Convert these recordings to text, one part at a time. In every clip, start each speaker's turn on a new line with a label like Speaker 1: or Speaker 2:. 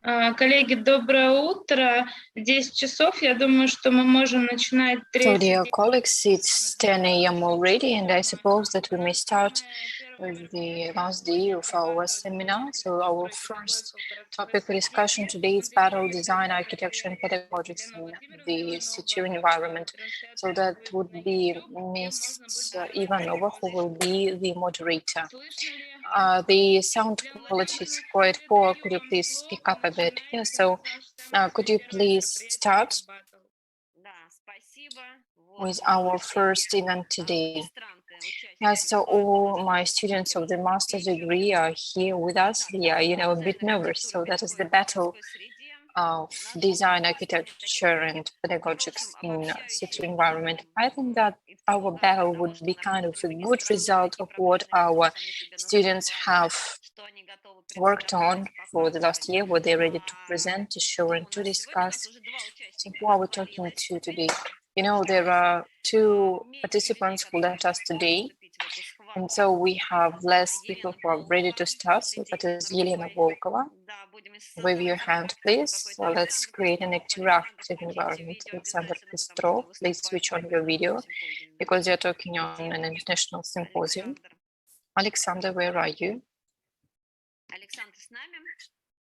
Speaker 1: Коллеги, доброе утро. 10 часов. Я думаю, что мы можем начинать
Speaker 2: So,
Speaker 1: третий
Speaker 2: dear
Speaker 1: день.
Speaker 2: colleagues, it's 10 a.m. already, and I suppose that we may start with the last day of our seminar. So, our first topic for discussion today is battle design, architecture, and pedagogics in the city environment. So, that would be Miss Ivanova, who will be the moderator. The sound quality is quite poor. Could you please speak up a bit? Yes, so could you please start with our first event today? Yes, so all my students of the master's degree are here with us. They are, a bit nervous. So that is the battle of design, architecture, and pedagogics in city environment. I think that our battle would be kind of a good result of what our students have worked on for the last year, what they're ready to present, to show, and to discuss. So who are we talking to today? There are two participants who left us today, and so we have less people who are ready to start. So that is Elena Volkova. Wave your hand, please. So let's create an interactive environment. Alexander Bystrov, please switch on your video because you're talking on an international symposium. Alexander, where are you?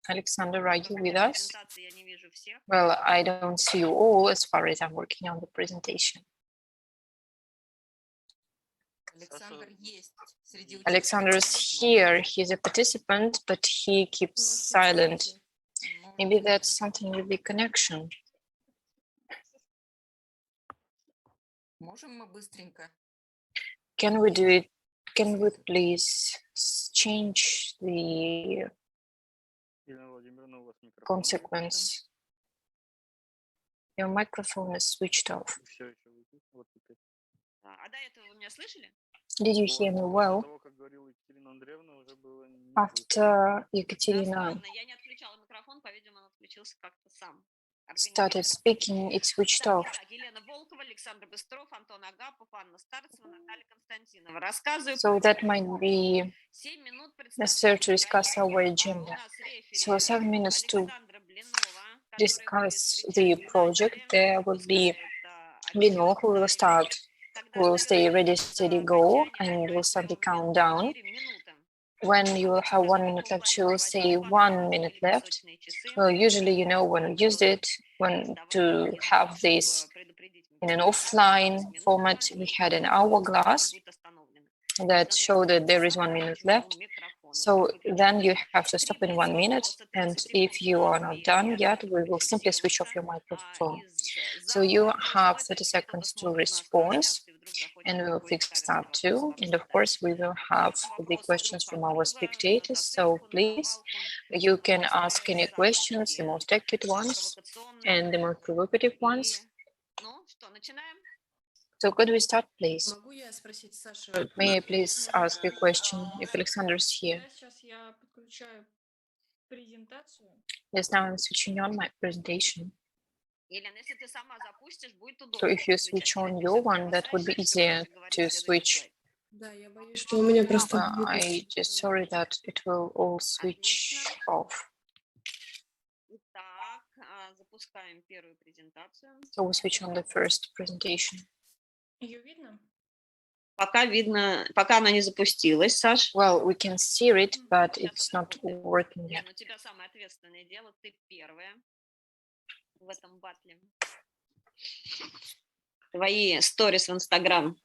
Speaker 2: Alexander, are you with us? Well, I don't see you all as far as I'm working on the presentation. Alexander is here. He's a participant, but he keeps silent. Maybe that's something with the connection. Can we do it? Can we please change the consequence? Your microphone is switched off. Did you hear me well? After Ekaterina started speaking, it switched off. So that might be necessary to discuss our agenda. So 7 minutes to discuss the project. There will be Lino who will start. We'll stay ready, steady, go, and we'll start the countdown. When you will have 1 minute left, you will say 1 minute left. Well, usually, when we used it, when to have this in an offline format, we had an hourglass that showed that there is 1 minute left. So then you have to stop in 1 minute. And if you are not done yet, we will simply switch off your microphone. So you have 30 seconds to respond, and we will fix that too. And of course, we will have the questions from our spectators. So please, you can ask any questions, the most accurate ones and the most provocative ones. So could we start, please? May I please ask a question if Alexander is here? Yes, now I'm switching on my presentation. So if you switch on your one, that would be easier to switch. I just sorry that it will all switch off. So we switch on the first presentation.
Speaker 3: Пока она не запустилась, Саш.
Speaker 2: Well, we can see it, but it's not working yet.
Speaker 3: У тебя самое ответственное дело, ты первая в этом батле. Твои сторис в Инстаграм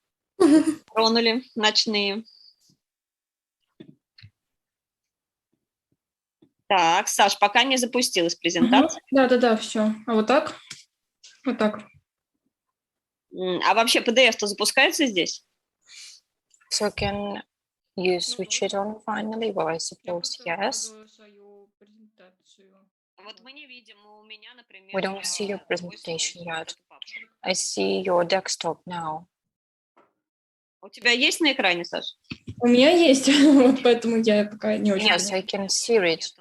Speaker 3: тронули ночные. Так, Саш, пока не запустилась презентация.
Speaker 1: Да, все. А вот так? Вот так.
Speaker 3: А вообще PDF-то запускается здесь?
Speaker 2: So can you switch it on finally? Well, I suppose yes.
Speaker 3: Вот мы не видим, у меня, например.
Speaker 2: We don't see your presentation yet. I see your desktop now.
Speaker 3: У тебя есть на экране, Саш?
Speaker 1: У меня есть, вот поэтому я пока не очень.
Speaker 2: Yes, I can see it.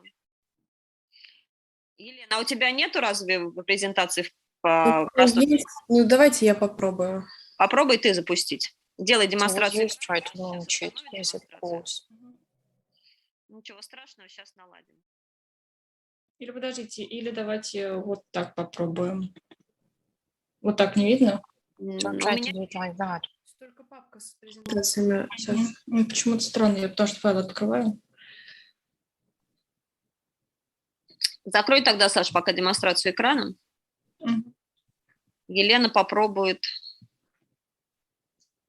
Speaker 3: Елена, а у тебя нету разве презентации?
Speaker 1: Ну, давайте я попробую.
Speaker 3: Попробуй ты запустить. Делай демонстрацию.
Speaker 2: So try to launch it. Yes, of course.
Speaker 3: Ничего страшного, сейчас наладим.
Speaker 4: Или подождите, или давайте вот так попробуем. Вот так не видно?
Speaker 2: Don't try to do it like that.
Speaker 4: Только папка с презентациями. Почему-то странно, я потому что файл открываю.
Speaker 3: Закрой тогда, Саш, пока демонстрацию экрана. Елена попробует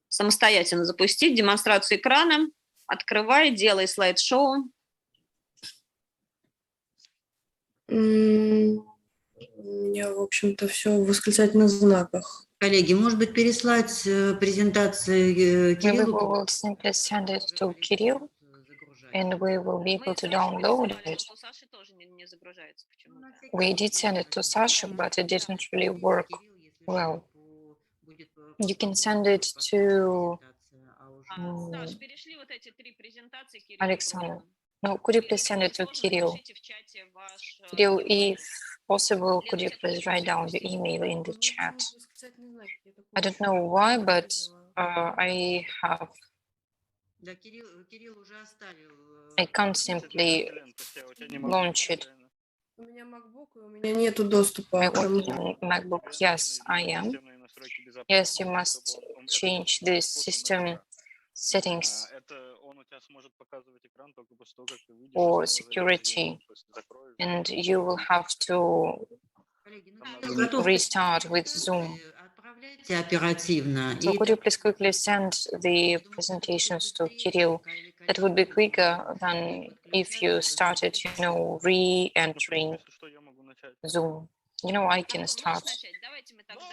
Speaker 3: самостоятельно запустить демонстрацию экрана. Открывай, делай слайд-шоу.
Speaker 4: У меня, в общем-то, все в восклицательных знаках.
Speaker 5: Коллеги, может быть, переслать презентацию
Speaker 2: Maybe
Speaker 5: Кириллу?
Speaker 2: we will simply send it to Kirill, and we will be able to download it.
Speaker 3: У Саши тоже не загружается почему-то.
Speaker 2: We did send it to Sasha, but it didn't really work well. You can send it to
Speaker 3: Саш, перешли вот эти 3 презентации Кириллу.
Speaker 2: Alexander. No, could you please send it to Kirill?
Speaker 3: Напишите в чате ваш...
Speaker 2: Kirill, if possible, could you please write down your email in the chat? I don't know why, but I can't simply launch it.
Speaker 4: У меня MacBook, и у меня нету доступа.
Speaker 2: I open MacBook. Yes, I am. Yes, you must change the system settings for security, and you will have to restart with Zoom.
Speaker 5: Оперативно.
Speaker 2: So could you please quickly send the presentations to Kirill? That would be quicker than if you started, re-entering Zoom. I can start.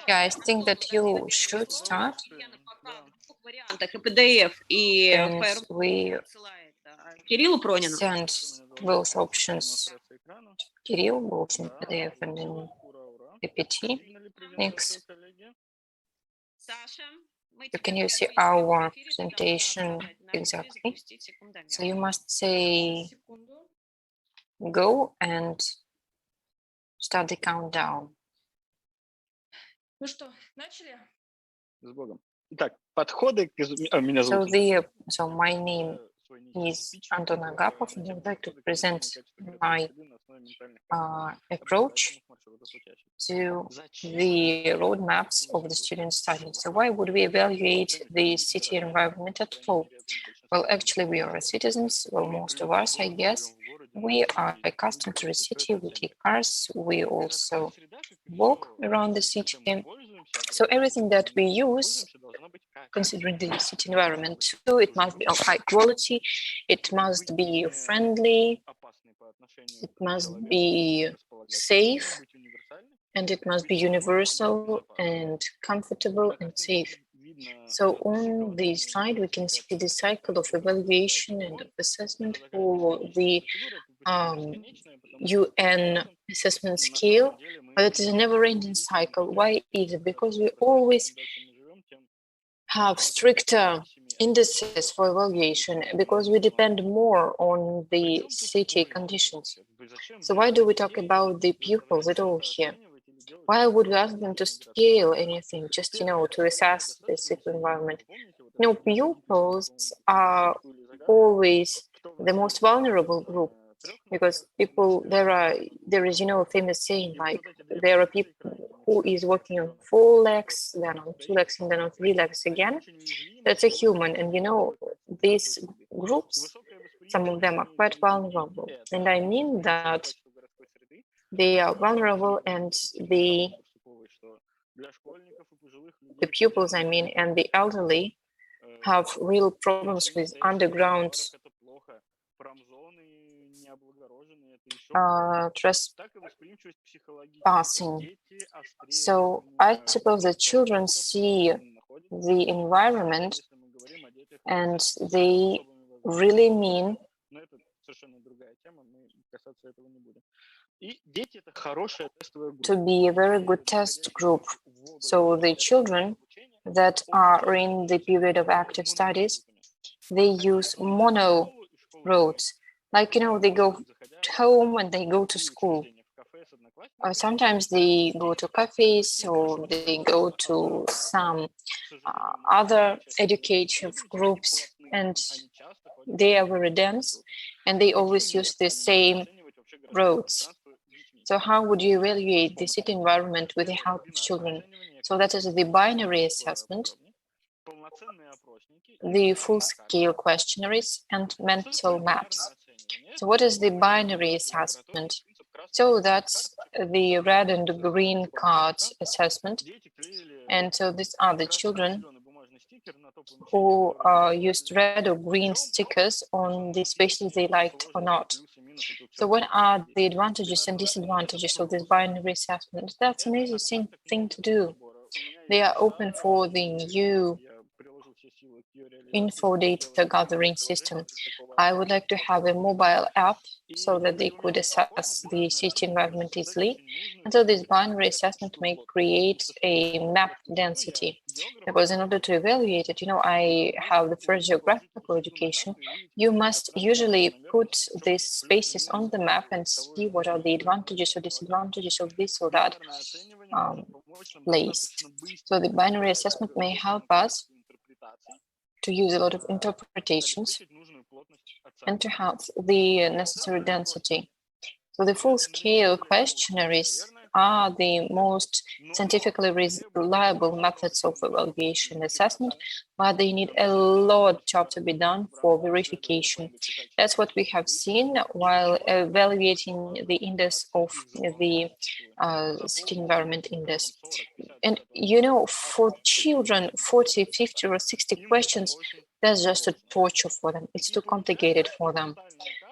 Speaker 2: Yeah, I think that you should start.
Speaker 3: вариантах и PDF, и
Speaker 2: And we
Speaker 3: Кириллу Пронину.
Speaker 2: send both options to Kirill, both in PDF and in PPT. Thanks.
Speaker 3: Саша,
Speaker 2: So can you see our presentation exactly? So you must say go and start the countdown.
Speaker 4: Ну что, начали?
Speaker 6: С Богом. Итак, подходы к меня зовут.
Speaker 2: So my name is Anton Agapov, and I would like to present my approach to the roadmaps of the student study. So why would we evaluate the city environment at all? Well, actually, we are citizens. Well, most of us, I guess. We are accustomed to the city. We take cars. We also walk around the city. So everything that we use, considering the city environment, so it must be of high quality. It must be friendly. It must be safe. And it must be universal and comfortable and safe. So on this slide, we can see the cycle of evaluation and of assessment for the UN assessment scale, but it is a never-ending cycle. Why is it? Because we always have stricter indices for evaluation, because we depend more on the city conditions. So why do we talk about the pupils at all here? Why would we ask them to scale anything, just, to assess the city environment? Pupils are always the most vulnerable group, because there is, a famous saying, like, there are people who is working on 4 legs, then on 2 legs, and then on 3 legs again. That's a human. And, these groups, some of them are quite vulnerable. And I mean that they are vulnerable, and the pupils, and the elderly have real problems with underground trespassing. So I suppose that children see the environment and they really mean to be a very good test group. So the children that are in the period of active studies, they use mono roads. Like, they go home and they go to school. Sometimes they go to cafes, or they go to some other educative groups, and they are very dense, and they always use the same roads. So how would you evaluate the city environment with the help of children? So that is the binary assessment, the full-scale questionnaires, and mental maps. So what is the binary assessment? So that's the red and green cards assessment. And so these are the children who used red or green stickers on the spaces they liked or not. So what are the advantages and disadvantages of this binary assessment? That's an easy thing to do. They are open for the new info data gathering system. I would like to have a mobile app so that they could assess the city environment easily. And so this binary assessment may create a map density, because in order to evaluate it, I have the first geographical education. You must usually put these spaces on the map and see what are the advantages or disadvantages of this or that place. So the binary assessment may help us to use a lot of interpretations and to have the necessary density. So the full-scale questionnaires are the most scientifically reliable methods of evaluation assessment, but they need a lot job to be done for verification. That's what we have seen while evaluating the index of the city environment index. And for children, 40, 50 or 60 questions, that's just a torture for them. It's too complicated for them.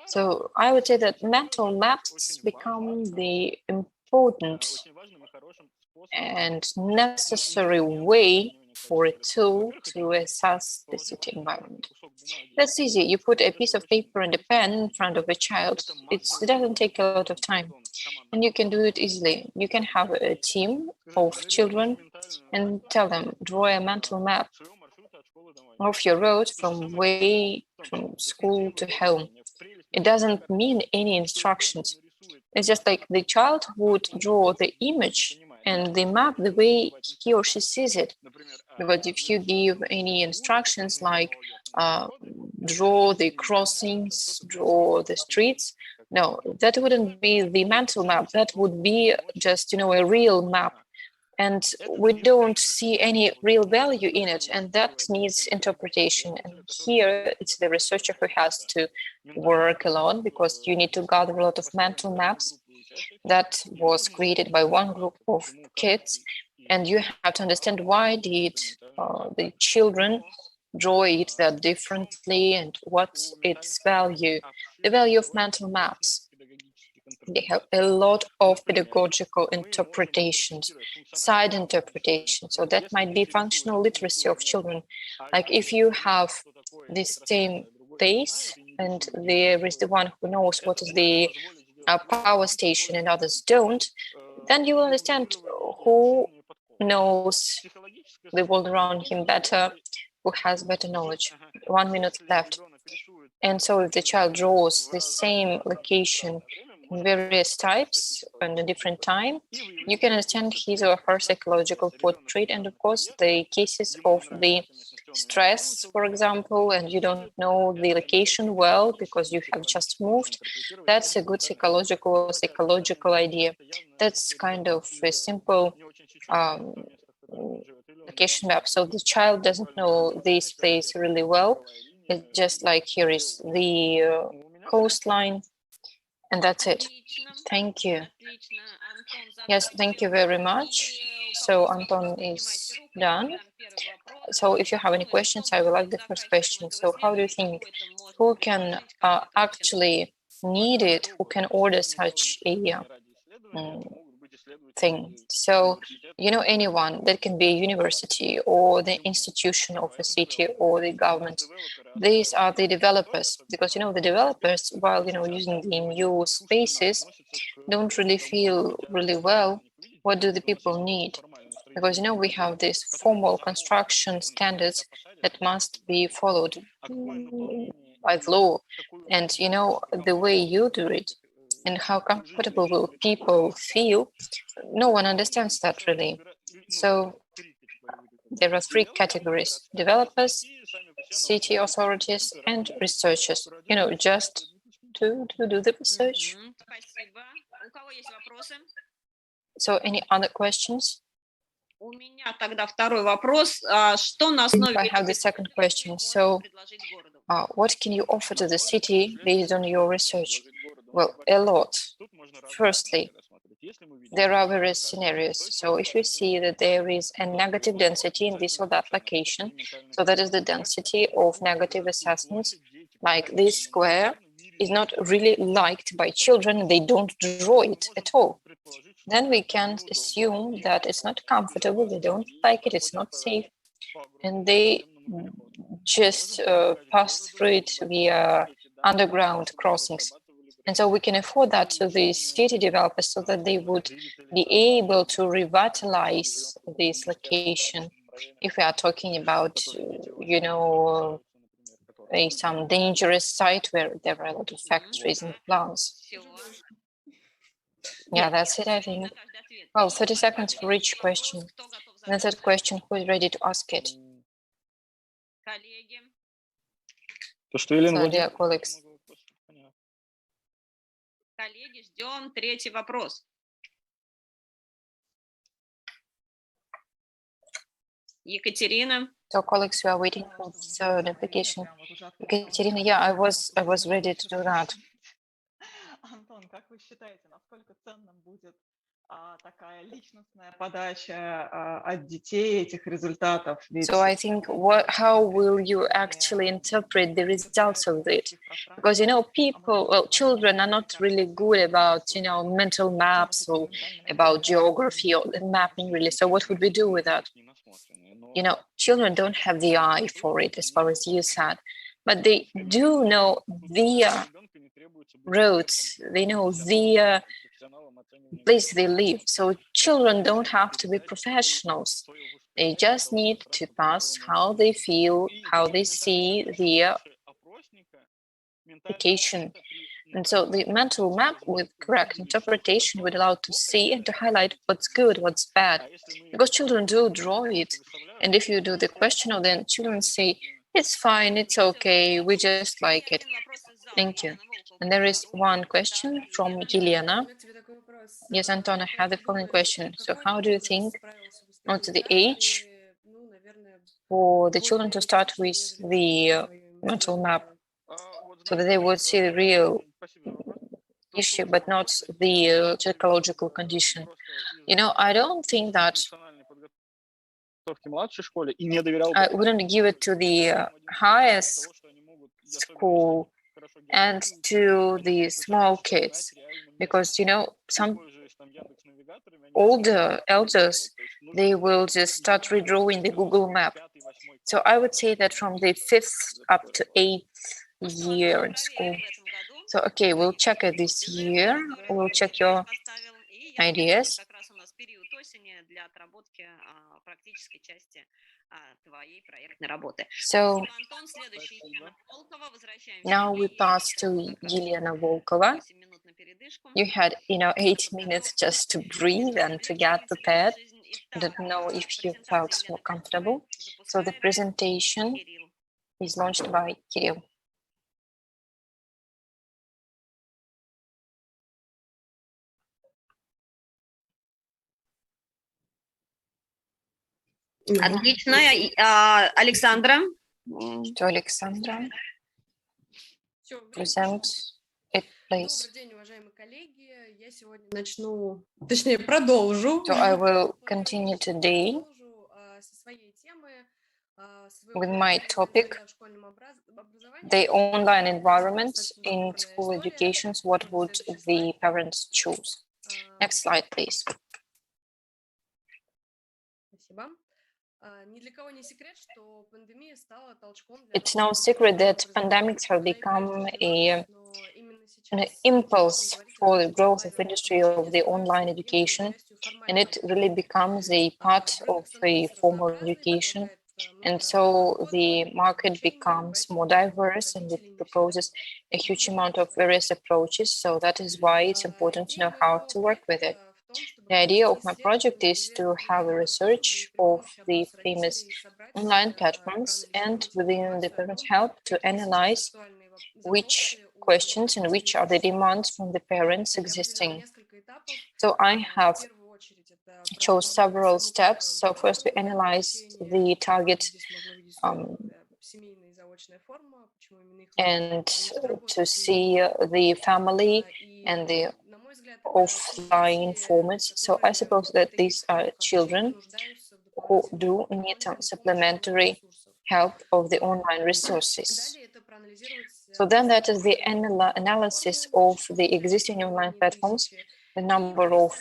Speaker 2: So I would say that mental maps become the important and necessary way for a tool to assess the city environment. That's easy. You put a piece of paper and a pen in front of a child. It doesn't take a lot of time, and you can do it easily. You can have a team of children and tell them, draw a mental map of your road from school to home. It doesn't mean any instructions. It's just like the child would draw the image and the map the way he or she sees it. But if you give any instructions like draw the crossings, draw the streets, no, that wouldn't be the mental map. That would be just, a real map. And we don't see any real value in it, and that needs interpretation. And here it's the researcher who has to work a lot, because you need to gather a lot of mental maps that was created by one group of kids, and you have to understand why did the children draw it that differently and what's its value, the value of mental maps. They have a lot of pedagogical interpretations, side interpretations. So that might be functional literacy of children. Like if you have the same place and there is the one who knows what is the power station and others don't, then you will understand who knows the world around him better, who has better knowledge. 1 minute left. And so if the child draws the same location in various types and a different time, you can understand his or her psychological portrait. And of course, the cases of the stress, for example, and you don't know the location well because you have just moved, that's a good psychological idea. That's kind of a simple location map. So the child doesn't know this place really well. It's just like here is the coastline, and that's it. Thank you. Yes, thank you very much. So Anton is done. So if you have any questions, I will like the first question. So how do you think, who can actually need it, who can order such a thing? So, anyone, that can be a university or the institution of a city or the government. These are the developers, because, the developers, while, using the new spaces, don't really feel really well what do the people need. Because, we have these formal construction standards that must be followed by the law. And, the way you do it and how comfortable will people feel, no one understands that really. So there are 3 categories: developers, city authorities, and researchers, just to do the research.
Speaker 3: У кого есть вопросы?
Speaker 2: So any other questions?
Speaker 3: У меня тогда второй вопрос. Что на основе
Speaker 2: I have the second question. So what can you offer to the city based on your research? Well, a lot. Firstly, there are various scenarios. So if you see that there is a negative density in this or that location, so that is the density of negative assessments, like this square is not really liked by children, they don't draw it at all, then we can assume that it's not comfortable, they don't like it, it's not safe, and they just pass through it via underground crossings. And so we can afford that to the city developers so that they would be able to revitalize this location. If we are talking about, some dangerous site where there are a lot of factories and plants. Yeah, that's it, I think. Well, 30 seconds for each question. And the third question, who is ready to ask it? So, dear colleagues.
Speaker 3: Коллеги, ждем третий вопрос. Екатерина.
Speaker 2: So, colleagues, we are waiting for the third application. Екатерина, yeah, I was ready to do that.
Speaker 7: Антон, как вы считаете, насколько ценным будет такая личностная подача от детей этих результатов?
Speaker 2: So I think how will you actually interpret the results of it? Because children are not really good about mental maps or about geography or mapping really. So what would we do with that? Children don't have the eye for it, as far as you said, but they do know their roads, they know their place they live. So children don't have to be professionals. They just need to pass how they feel, how they see their application. And so the mental map with correct interpretation would allow to see and to highlight what's good, what's bad. Because children do draw it. And if you do the questionnaire, then children say, it's fine, it's okay, we just like it. Thank you. And there is one question from Елена. Yes, Anton, I have the following question. So how do you think, what's the age for the children to start with the mental map, so that they would see the real issue, but not the psychological condition? I don't think that I wouldn't give it to the highest school and to the small kids, because some older elders, they will just start redrawing the Google map. So I would say that from the 5th up to 8th year in school. So okay, we'll check it this year, we'll check your ideas. So now we pass to Elena Volkova. You had 8 minutes just to breathe and to get prepared. I don't know if you felt more comfortable. So the presentation is launched by Kirill.
Speaker 3: Отлично. Александра.
Speaker 2: To Alexandra, present it, please.
Speaker 8: Добрый день, уважаемые коллеги. Я сегодня начну, точнее, продолжу.
Speaker 2: So I will continue today with my topic, the online environment in school education. What would the parents choose? Next slide, please.
Speaker 8: Спасибо.
Speaker 2: It's no secret that pandemics have become an impulse for the growth of industry of the online education, and it really becomes a part of a formal education. And so the market becomes more diverse and it proposes a huge amount of various approaches. So that is why it's important to know how to work with it. The idea of my project is to have a research of the famous online platforms and within the parent help to analyze which questions and which are the demands from the parents existing. So I have chose several steps. So first we analyzed the target and to see the family and the offline formats. So I suppose that these are children who do need some supplementary help of the online resources. So then that is the analysis of the existing online platforms, the number of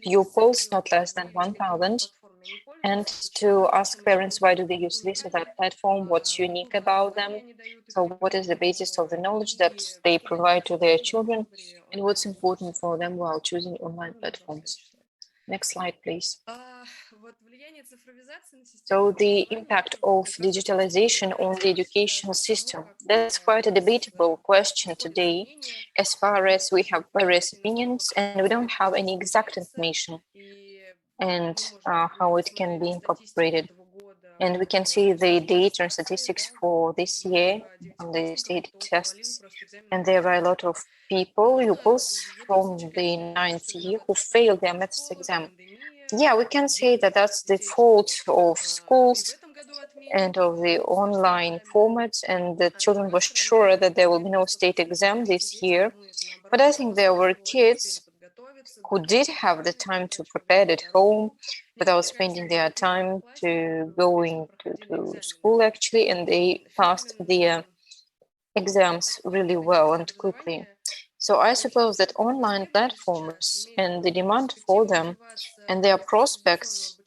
Speaker 2: pupils, not less than 1,000, and to ask parents why do they use this or that platform, what's unique about them, so what is the basis of the knowledge that they provide to their children, and what's important for them while choosing online platforms. Next slide, please. So the impact of digitalization on the education system, that's quite a debatable question today, as far as we have various opinions and we don't have any exact information and how it can be incorporated. And we can see the data and statistics for this year on the state tests. And there are a lot of pupils from the 9th year who failed their maths exam. Yeah, we can say that that's the fault of schools and of the online formats, and the children were sure that there will be no state exam this year. But I think there were kids who did have the time to prepare at home without spending their time to going to school actually, and they passed their exams really well and quickly. So I suppose that online platforms and the demand for them and their prospects,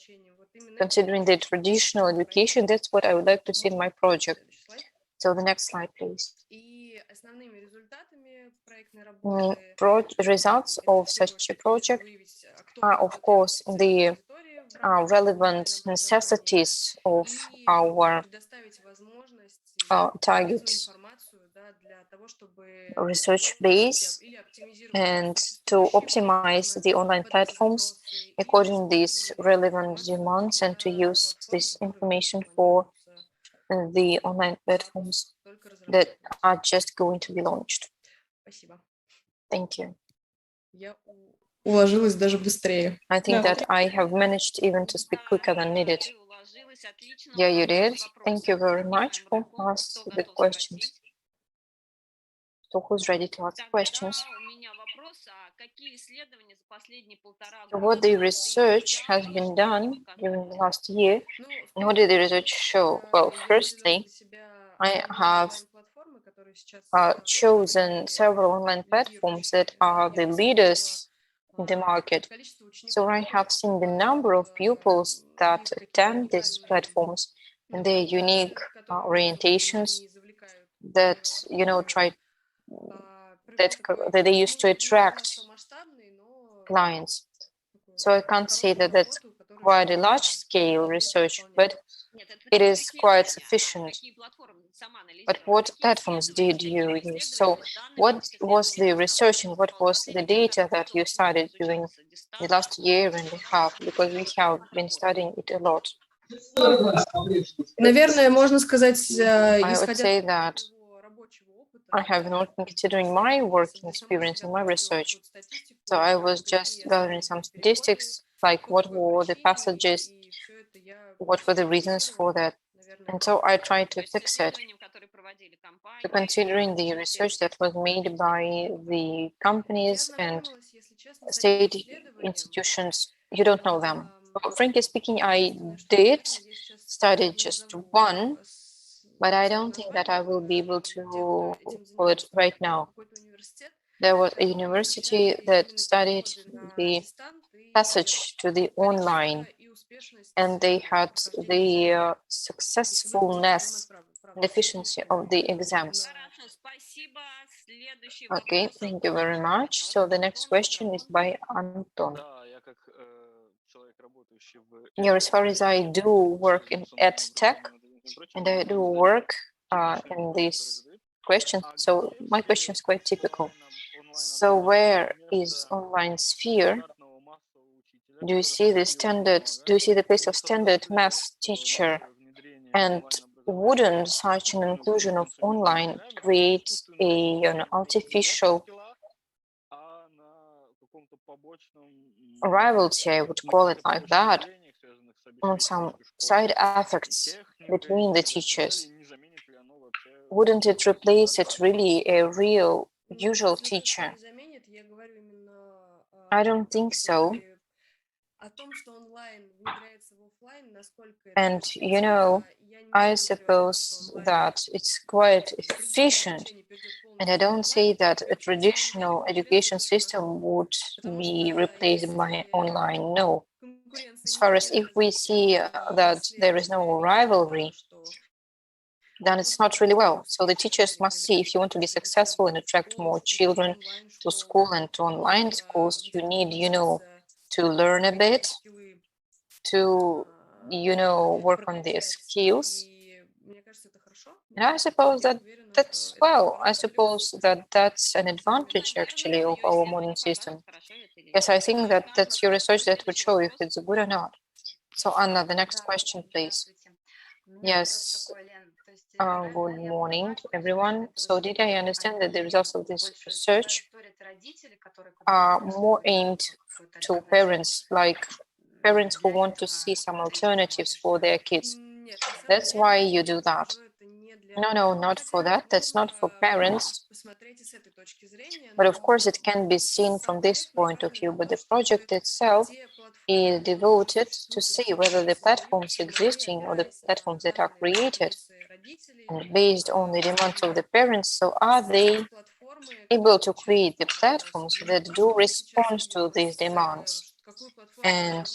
Speaker 2: considering the traditional education, that's what I would like to see in my project. So the next slide, please. Results of such a project are, of course, the relevant necessities of our target research base, and to optimize the online platforms according to these relevant demands, and to use this information for the online platforms that are just going to be launched. Thank you. I think that I have managed even to speak quicker than needed. Yeah, you did. Thank you very much for asking the questions. So who's ready to ask questions? So what the research has been done during the last year, and what did the research show? Well, firstly, I have chosen several online platforms that are the leaders in the market. So I have seen the number of pupils that attend these platforms and their unique orientations that, you know, that they used to attract clients. So I can't say that that's quite a large-scale research, but it is quite sufficient. But what platforms did you use? So what was the research and what was the data that you studied during the last year and a half? Because we have been studying it a lot.
Speaker 8: Наверное, можно сказать,
Speaker 2: I would say that I have not been considering my working experience and my research. So I was just gathering some statistics, like what were the passages, what were the reasons for that. And so I tried to fix it. So considering the research that was made by the companies and state institutions, you don't know them. Frankly speaking, I did study just one, but I don't think that I will be able to pull it right now. There was a university that studied the passage to the online, and they had the successfulness and efficiency of the exams. Okay, thank you very much. So the next question is by Anton. Yeah, as far as I do work in EdTech, and I do work in this question, so my question is quite typical. So where is online sphere? Do you see the standards? Do you see the place of standard math teacher? And wouldn't such an inclusion of online create an artificial rivalry, I would call it like that, on some side effects between the teachers. Wouldn't it replace it really a real usual teacher? I don't think so. And you know, I suppose that it's quite efficient, and I don't say that a traditional education system would be replaced by online. No. As far as if we see that there is no rivalry, then it's not really well. So the teachers must see, if you want to be successful and attract more children to school and to online schools, you need, you know, to learn a bit, to, you know, work on their skills. And I suppose that that's, well, I suppose that that's an advantage actually of our modern system. Yes, I think that that's your research that would show if it's good or not. So Anna, the next question, please. Yes, good morning, everyone. So did I understand that the results of this research are more aimed to parents, like parents who want to see some alternatives for their kids? That's why you do that. No, not for that. That's not for parents. But of course, it can be seen from this point of view. But the project itself is devoted to see whether the platforms existing or the platforms that are created and based on the demands of the parents, so are they able to create the platforms that do respond to these demands? And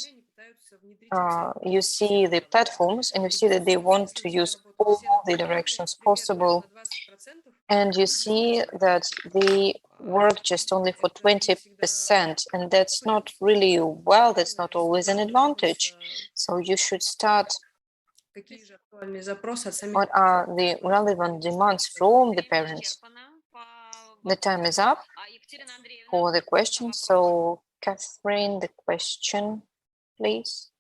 Speaker 2: you see the platforms and you see that they want to use all the directions possible. And you see that they work just only for 20%, and that's not really well, that's not always an advantage. So you should start what are the relevant demands from the parents. The time is up for the question. So Catherine, the question, please.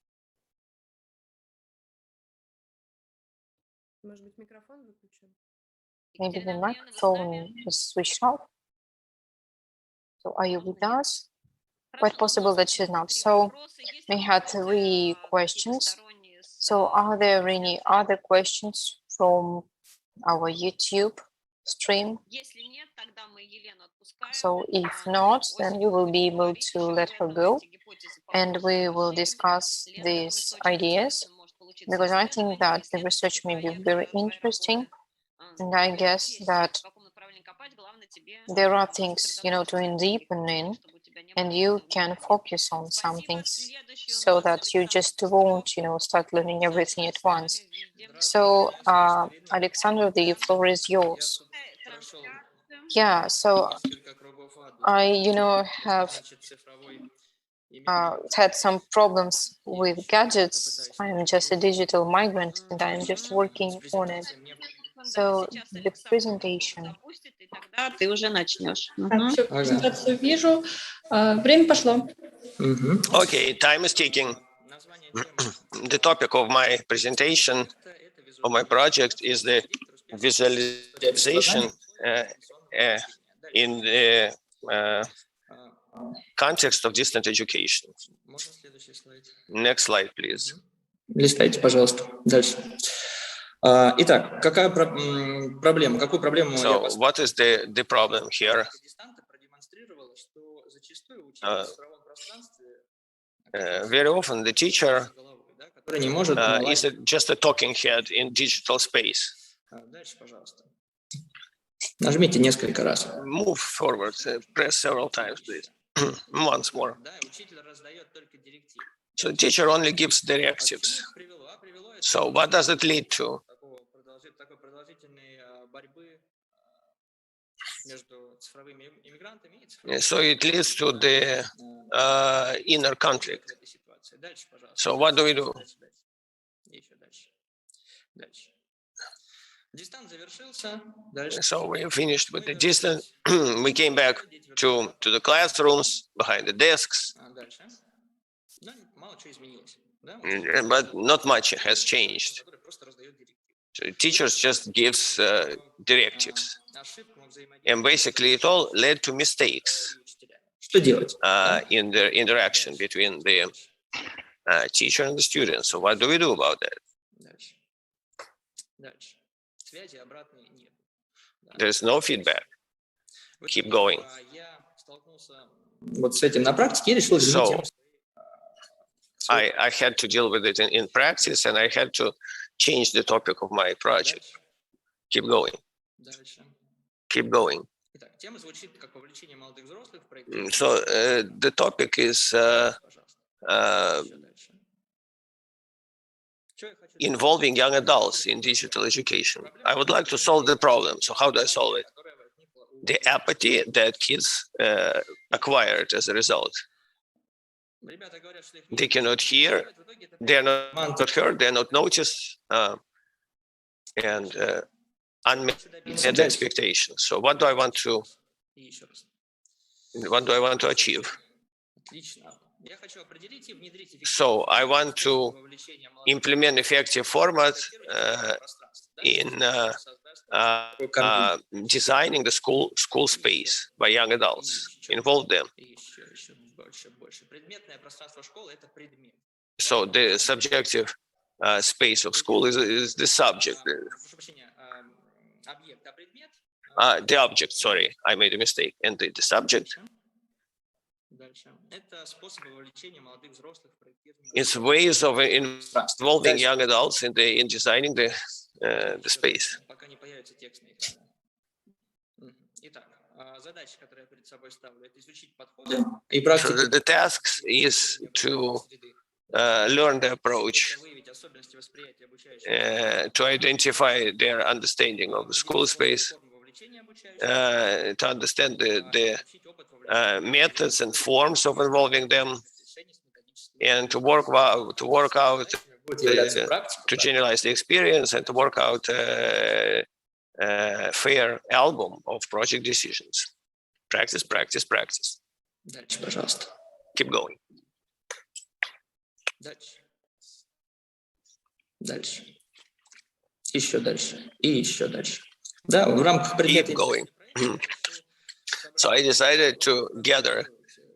Speaker 2: Maybe the microphone is switched off. So are you with us? Quite possible that she's not. So we had 3 questions. So are there any other questions from our YouTube stream? So if not, then we will be able to let her go and we will discuss these ideas, because I think that the research may be very interesting. And I guess that there are things, you know, to deepen in, and you can focus on some things so that you just won't, you know, start learning everything at once. So, Alexander, the floor is yours. Yeah, so I, you know, have had some problems with gadgets. I'm just a digital migrant and I'm just working on it. So the presentation.
Speaker 3: Ты уже начнешь.
Speaker 4: Так, всё, презентацию вижу. Время пошло.
Speaker 9: Okay, time is ticking. The topic of my presentation, of my project, is the visualization in the context of distant education. Next slide, please.
Speaker 10: Листайте, пожалуйста. Дальше. Итак, какая проблема? Какую проблему я поставил?
Speaker 9: So, what is the problem here? Very often the teacher is just a talking head in digital space.
Speaker 10: Дальше, пожалуйста. Нажмите несколько раз.
Speaker 9: Move forward, press several times, please. Once more. So the teacher only gives directives. So what does it lead to? So it leads to the inner conflict. So what do we do? So we finished with the distance. We came back to the classrooms, behind the desks. But not much has changed. So teachers just gives directives. And basically it all led to mistakes. in the interaction between the teacher and the student. So what do we do about that? There's no feedback. Keep going. So I had to deal with it in practice, and I had to change the topic of my project. Keep going. Keep going. So the topic is involving young adults in digital education. I would like to solve the problem. So how do I solve it? The apathy that kids acquired as a result. They cannot hear, they're not heard, they're not noticed, and unmet expectations. So what do I want to achieve? So I want to implement effective format in designing the school space by young adults, involve them. So the subjective space of school is the subject. The object, sorry, I made a mistake. And the subject is ways of involving young adults in designing the space. So the tasks is to learn the approach, to identify their understanding of the school space, to understand the methods and forms of involving them, and to work out, to generalize the experience, and to work out a fair album of project decisions. Practice, practice, practice. Keep going. Keep going. So I decided to gather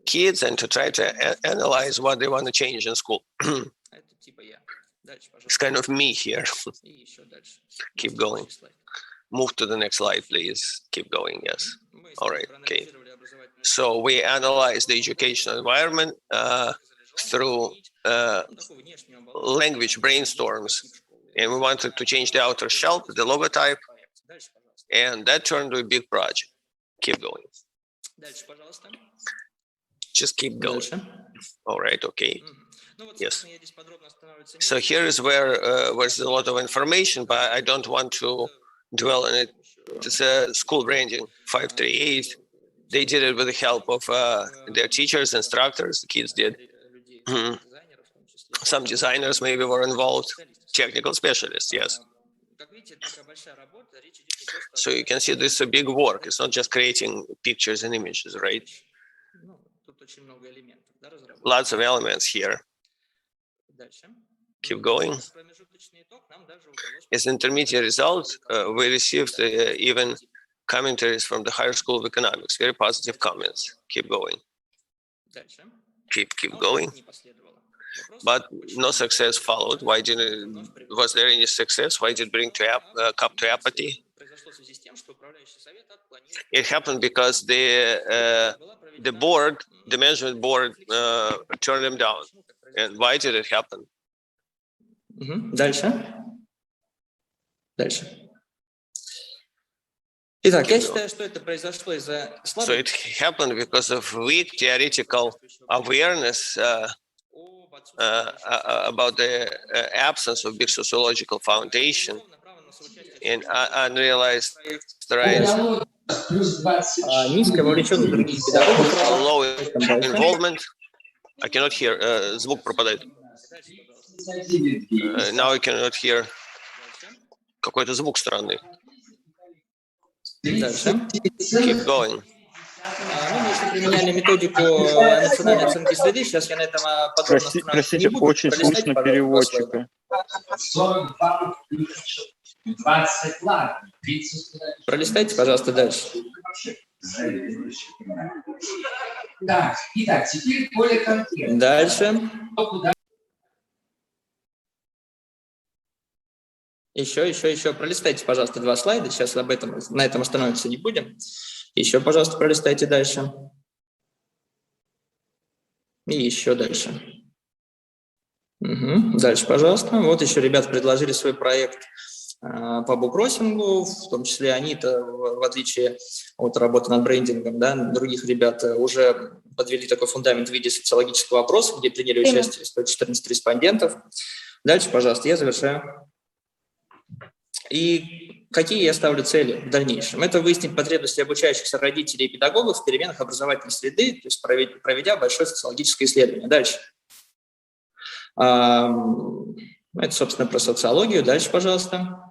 Speaker 9: kids and to try to analyze what they want to change in school. It's kind of me here. Keep going. Move to the next slide, please. Keep going, yes. All right, okay. So we analyzed the educational environment through language brainstorms, and we wanted to change the outer shell, the logotype, and that turned into a big project. Keep going. Just keep going. All right, okay. Yes. So here is where there's a lot of information, but I don't want to dwell on it. It's a school branding, 538. They did it with the help of their teachers, instructors, the kids did. Some designers maybe were involved, technical specialists, yes. So you can see this is a big work. It's not just creating pictures and images, right? Lots of elements here. Keep going. As an intermediate result, we received even commentaries from the Higher School of Economics, very positive comments. Keep going. Keep going. But no success followed. Why didn't? Was there any success? Why did it bring cup to apathy? It happened because the board, the management board, turned them down. And why did it happen? So it happened because of weak theoretical awareness about the absence of big sociological foundation and unrealized strides, low involvement. I cannot hear. Звук пропадает. Now I cannot hear. Какой-то звук странный. Keep going.
Speaker 10: Применяли методику национальной оценки среды. Сейчас я на этом подробно останавливаться.
Speaker 6: Простите, очень слышно переводчика.
Speaker 10: Пролистайте, пожалуйста, дальше.
Speaker 11: Да, итак, теперь более конкретно.
Speaker 10: Дальше. Еще. Пролистайте, пожалуйста, 2 слайда. Сейчас на этом остановиться не будем. Еще, пожалуйста, пролистайте дальше. И еще дальше. Дальше, пожалуйста. Вот еще ребята предложили свой проект по буккроссингу, в том числе они-то, в отличие от работы над брендингом, да, других ребят, уже подвели такой фундамент в виде социологического опроса, где приняли участие 114 респондентов. Дальше, пожалуйста, я завершаю. И какие я ставлю цели в дальнейшем? Это выяснить потребности обучающихся родителей и педагогов в переменах образовательной среды, то есть проведя большое социологическое исследование. Дальше. Это, собственно, про социологию. Дальше, пожалуйста.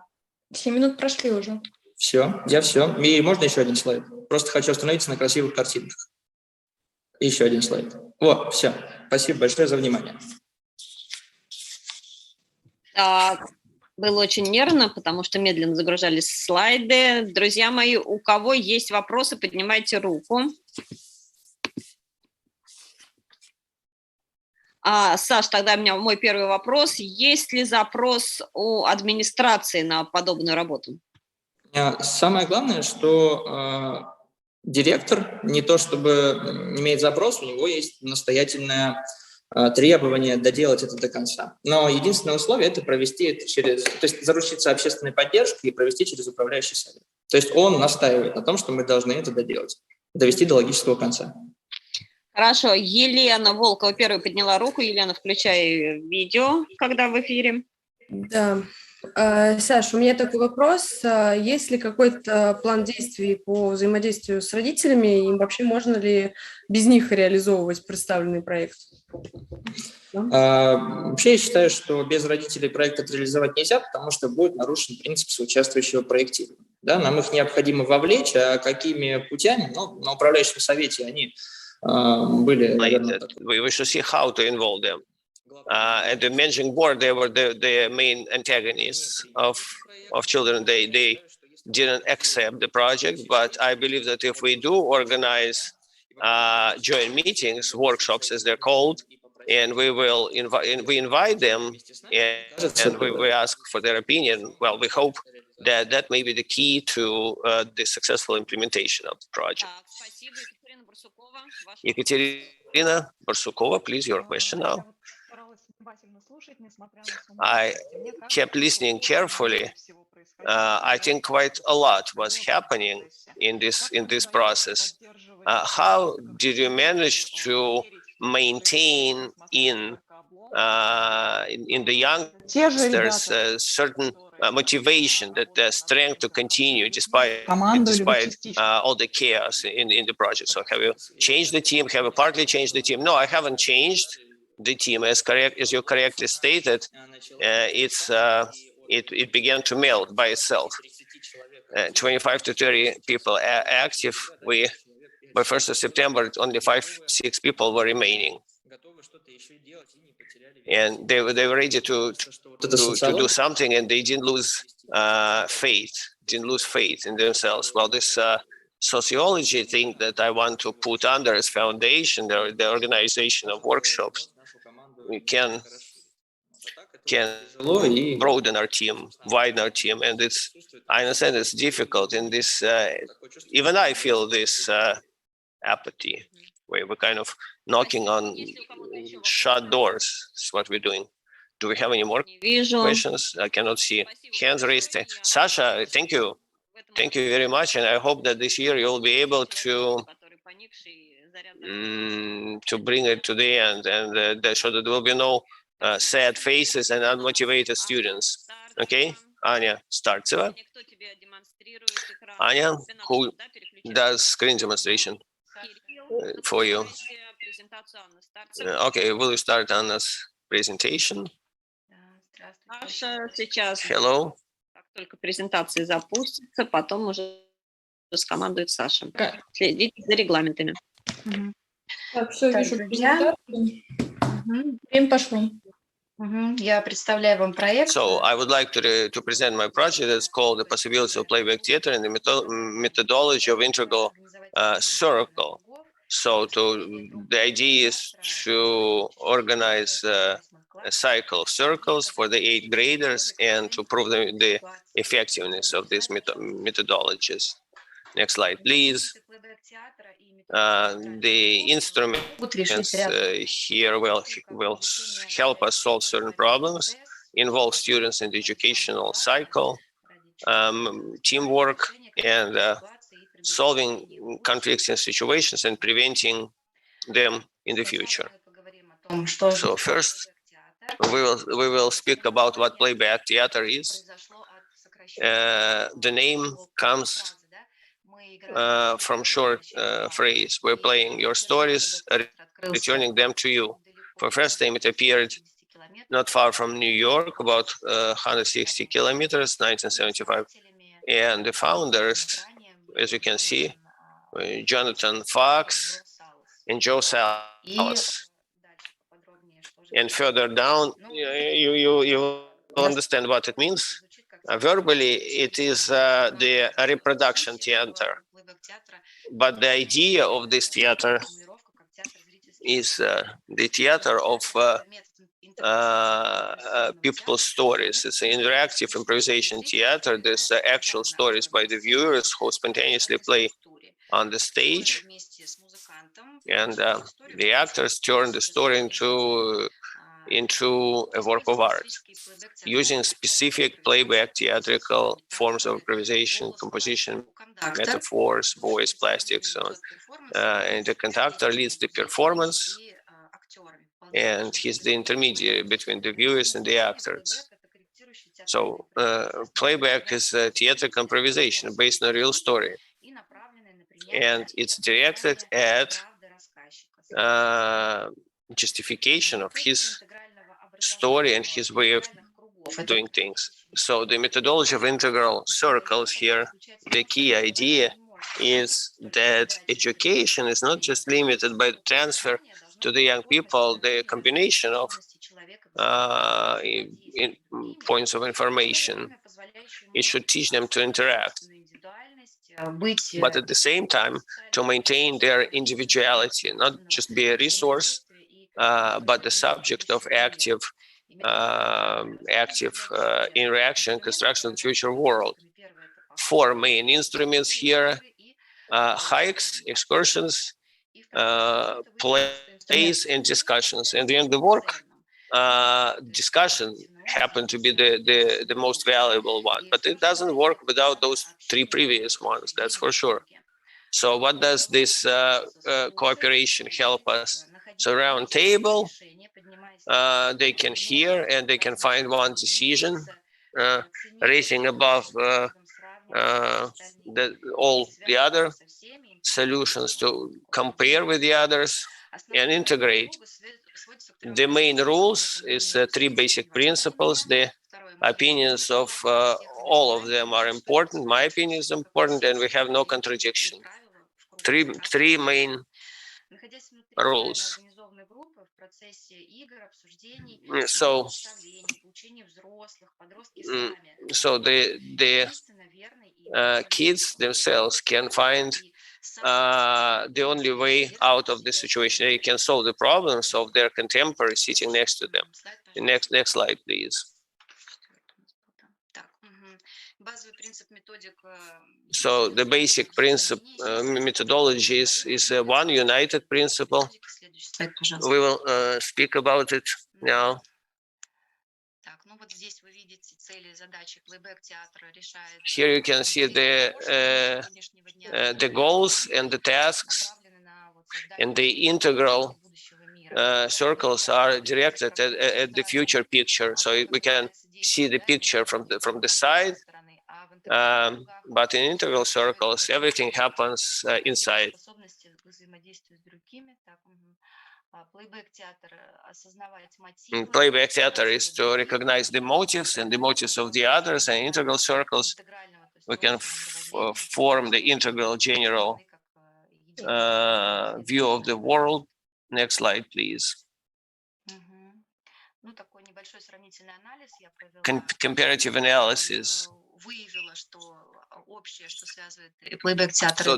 Speaker 4: 7 минут прошли уже.
Speaker 10: Все. И можно еще один слайд? Просто хочу остановиться на красивых картинках. Еще один слайд. Вот, все. Спасибо большое за внимание.
Speaker 3: Было очень нервно, потому что медленно загружались слайды. Друзья мои, у кого есть вопросы, поднимайте руку. Саш, тогда у меня мой первый вопрос. Есть ли запрос у администрации на подобную работу?
Speaker 10: Самое главное, что директор не то чтобы имеет запрос, у него есть настоятельное требование доделать это до конца. Но единственное условие – это провести это то есть заручиться общественной поддержкой и провести через управляющий совет. То есть он настаивает на том, что мы должны это доделать, довести до логического конца.
Speaker 3: Хорошо. Елена Волкова первой подняла руку. Елена, включай видео, когда в эфире.
Speaker 8: Да. Саш, у меня такой вопрос. Есть ли какой-то план действий по взаимодействию с родителями, и вообще можно ли без них реализовывать представленный проект?
Speaker 10: Вообще я считаю, что без родителей проект реализовать нельзя, потому что будет нарушен принцип соучаствующего проектирования. Да, нам их необходимо вовлечь, а какими путями? Ну, на управляющем совете они были, наверное,
Speaker 9: we should see how to involve them. At the managing board, they were the main antagonists of children. They didn't accept the project, but I believe that if we do organize joint meetings, workshops as they're called, and we will invite them and we ask for their opinion, well, we hope that may be the key to the successful implementation of the project. Екатерина Барсукова, please, your question now. I kept listening carefully. I think quite a lot was happening in this process. How did you manage to maintain in the youngsters a certain motivation, that strength to continue despite all the chaos in the project? So have you changed the team? Have you partly changed the team? No, I haven't changed the team. As you correctly stated, it began to melt by itself. 25 to 30 people active. By 1st of September, only 5-6 people were remaining. And they were ready to do something, and they didn't lose faith in themselves. Well, this sociology thing that I want to put under as foundation, the organization of workshops, we can broaden our team, widen our team, and I understand it's difficult in this. Even I feel this apathy, where we're kind of knocking on shut doors. Is what we're doing. Do we have any more questions? I cannot see hands raised. Sasha, thank you very much, and I hope that this year you'll be able to bring it to the end, and so that there will be no sad faces and unmotivated students. Okay, Anya Startseva. Anya, who does screen demonstration for you? Okay, will you start Anna's presentation? Hello.
Speaker 3: Только презентации запустится, потом уже скомандует Саша. Следите за регламентами.
Speaker 4: Так, все, вижу презентацию. Время пошло.
Speaker 12: Я представляю вам проект.
Speaker 9: So I would like to present my project. It's called The Possibility of Playback Theater and the Methodology of Integral Circle. So the idea is to organize a cycle of circles for the 8th graders and to prove the effectiveness of these methodologies. Next slide, please. The instruments here will help us solve certain problems, involve students in the educational cycle, teamwork, and solving conflicts and situations and preventing them in the future. So first, we will speak about what playback theater is. The name comes from short phrase, we're playing your stories, returning them to you. For first time, it appeared not far from New York, about 160 kilometers, 1975. And the founders, as you can see, Jonathan Fox and Joe Salas. And further down, you will understand what it means. Verbally, it is the reproduction theater. But the idea of this theater is the theater of people's stories. It's an interactive improvisation theater. There's actual stories by the viewers who spontaneously play on the stage, and the actors turn the story into a work of art using specific playback theatrical forms of improvisation, composition, metaphors, voice, plastics, so on. And the conductor leads the performance, and he's the intermediary between the viewers and the actors. So playback is a theatrical improvisation based on a real story, and it's directed at justification of his story and his way of doing things. So the methodology of integral circles here, the key idea is that education is not just limited by the transfer to the young people, the combination of points of information. It should teach them to interact, but at the same time to maintain their individuality, not just be a resource, but the subject of active interaction, construction of the future world. 4 main instruments here: hikes, excursions, plays, and discussions. And in the work, discussion happened to be the most valuable one, but it doesn't work without those 3 previous ones, that's for sure. So what does this cooperation help us? So round table, they can hear and they can find one decision, raising above all the other solutions, to compare with the others and integrate. The main rules is 3 basic principles. The opinions of all of them are important. My opinion is important, and we have no contradiction. Three main rules. So the kids themselves can find the only way out of the situation. They can solve the problems of their contemporaries sitting next to them. Next slide, please. So the basic principle methodology is one united principle. We will speak about it now. Here you can see the goals and the tasks, and the integral circles are directed at the future picture, so we can see the picture from the side. But in integral circles, everything happens inside. Playback theater is to recognize the motives and the motives of the others, and integral circles, we can form the integral general view of the world. Next slide, please. Comparative analysis So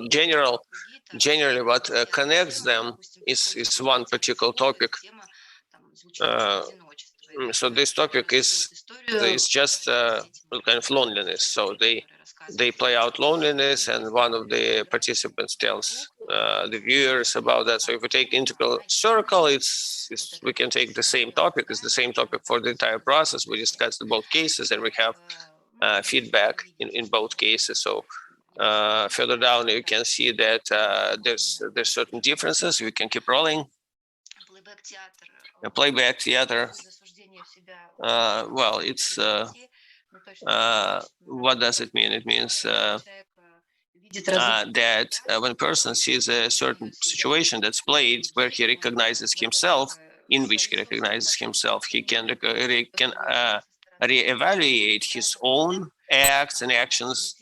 Speaker 9: generally what connects them is one particular topic. So this topic is just kind of loneliness. So they play out loneliness, and one of the participants tells the viewers about that. So if we take integral circle, we can take the same topic. It's the same topic for the entire process. We discussed both cases, and we have feedback in both cases. So further down, you can see that there's certain differences. We can keep rolling. Playback theater. Well, it's what does it mean? It means that when a person sees a certain situation that's played where he recognizes himself, in which he recognizes himself, he can reevaluate his own acts and actions.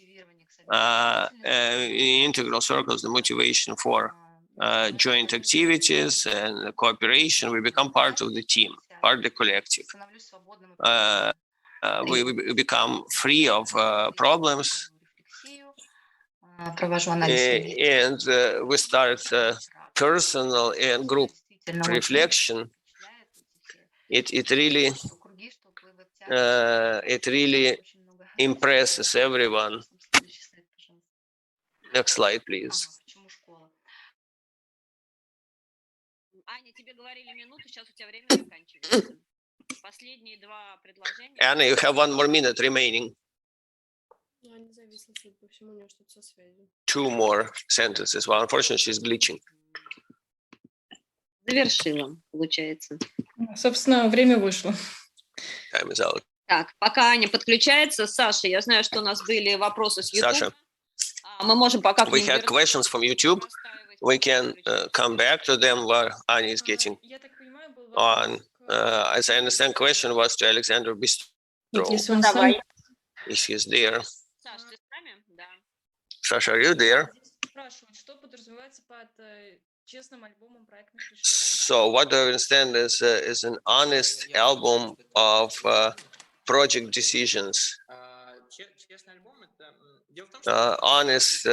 Speaker 9: Integral circles, the motivation for joint activities and cooperation. We become part of the team, part of the collective. We become free of problems, and we start personal and group reflection. It really impresses everyone. Next slide, please. Anna, you have 1 more minute remaining. 2 more sentences. Well, unfortunately, she's glitching.
Speaker 3: Завершила, получается.
Speaker 4: Собственно, время вышло.
Speaker 9: Time is out.
Speaker 3: Так, пока Аня подключается, Саша, я знаю, что у нас были вопросы с YouTube.
Speaker 9: Sasha,
Speaker 3: Мы можем пока к
Speaker 9: we
Speaker 3: ним
Speaker 9: had questions from YouTube. We can come back to them while Anya is getting on. As I understand, question was to Alexander Bystrov,
Speaker 3: Давай.
Speaker 9: if he's there.
Speaker 3: Саш, ты с нами? Да.
Speaker 9: Sasha, are you there? So what I understand is an honest album of project decisions. Honest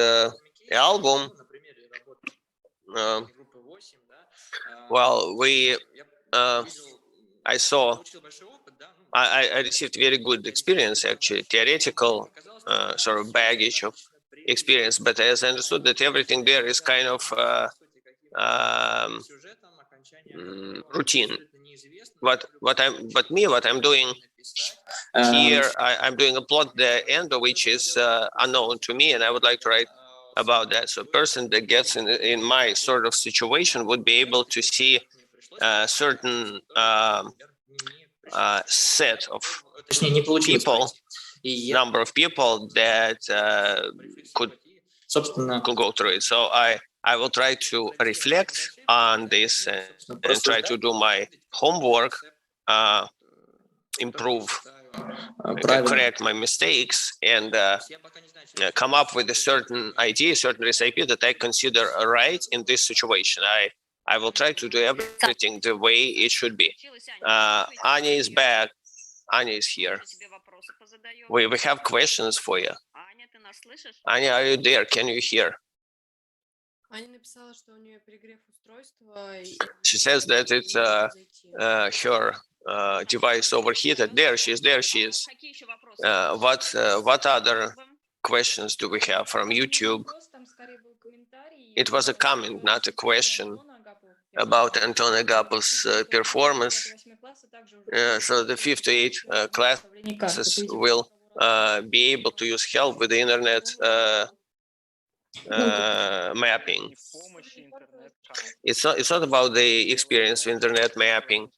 Speaker 9: album. Well, I received very good experience, actually, theoretical sort of baggage of experience, but as I understood that everything there is kind of routine. What I'm doing here, I'm doing a plot, the end of which is unknown to me, and I would like to write about that. So a person that gets in my sort of situation would be able to see a certain set of people, number of people that could go through it. So I will try to reflect on this and try to do my homework, improve, correct my mistakes, and come up with a certain idea, certain recipe that I consider right in this situation. I will try to do everything the way it should be. Anya is back. Anya is here. We have questions for you. Anya, are you there? Can you hear? She says that it's her device overheated. There she is. What other questions do we have from YouTube? It was a comment, not a question, about Anton Agapov's performance. So the 5th to 8th classes will be able to use help with the internet mapping. It's not about the experience of internet mapping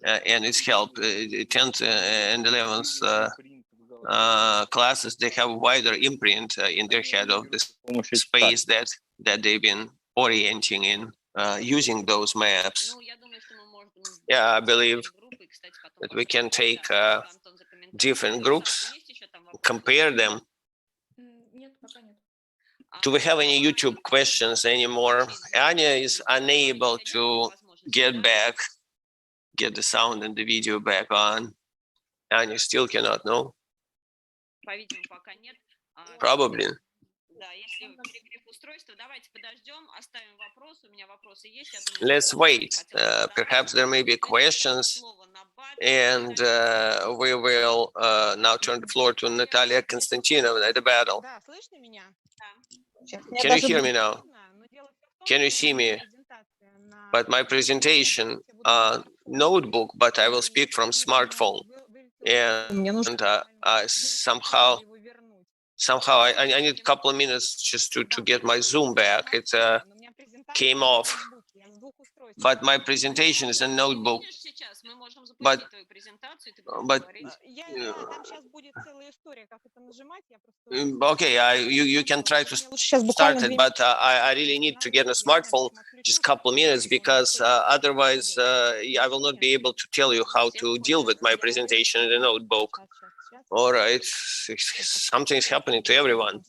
Speaker 9: and its help. 10th and 11th classes, they have a wider imprint in their head of the space that they've been orienting in, using those maps. Yeah, I believe that we can take different groups, compare them. Do we have any YouTube questions anymore? Anya is unable to get the sound and the video back on. Anya still cannot know. Probably. Let's wait. Perhaps there may be questions, and we will now turn the floor to Natalia Konstantinova at the battle. Can you hear me now? Can you see me? But my presentation, notebook, but I will speak from smartphone. And somehow I need a couple of minutes just to get my Zoom back. It came off. But my presentation is a notebook. But okay, you can try to start it, but I really need to get a smartphone just a couple of minutes, because otherwise I will not be able to tell you how to deal with my presentation in the notebook. All right, something is happening to everyone.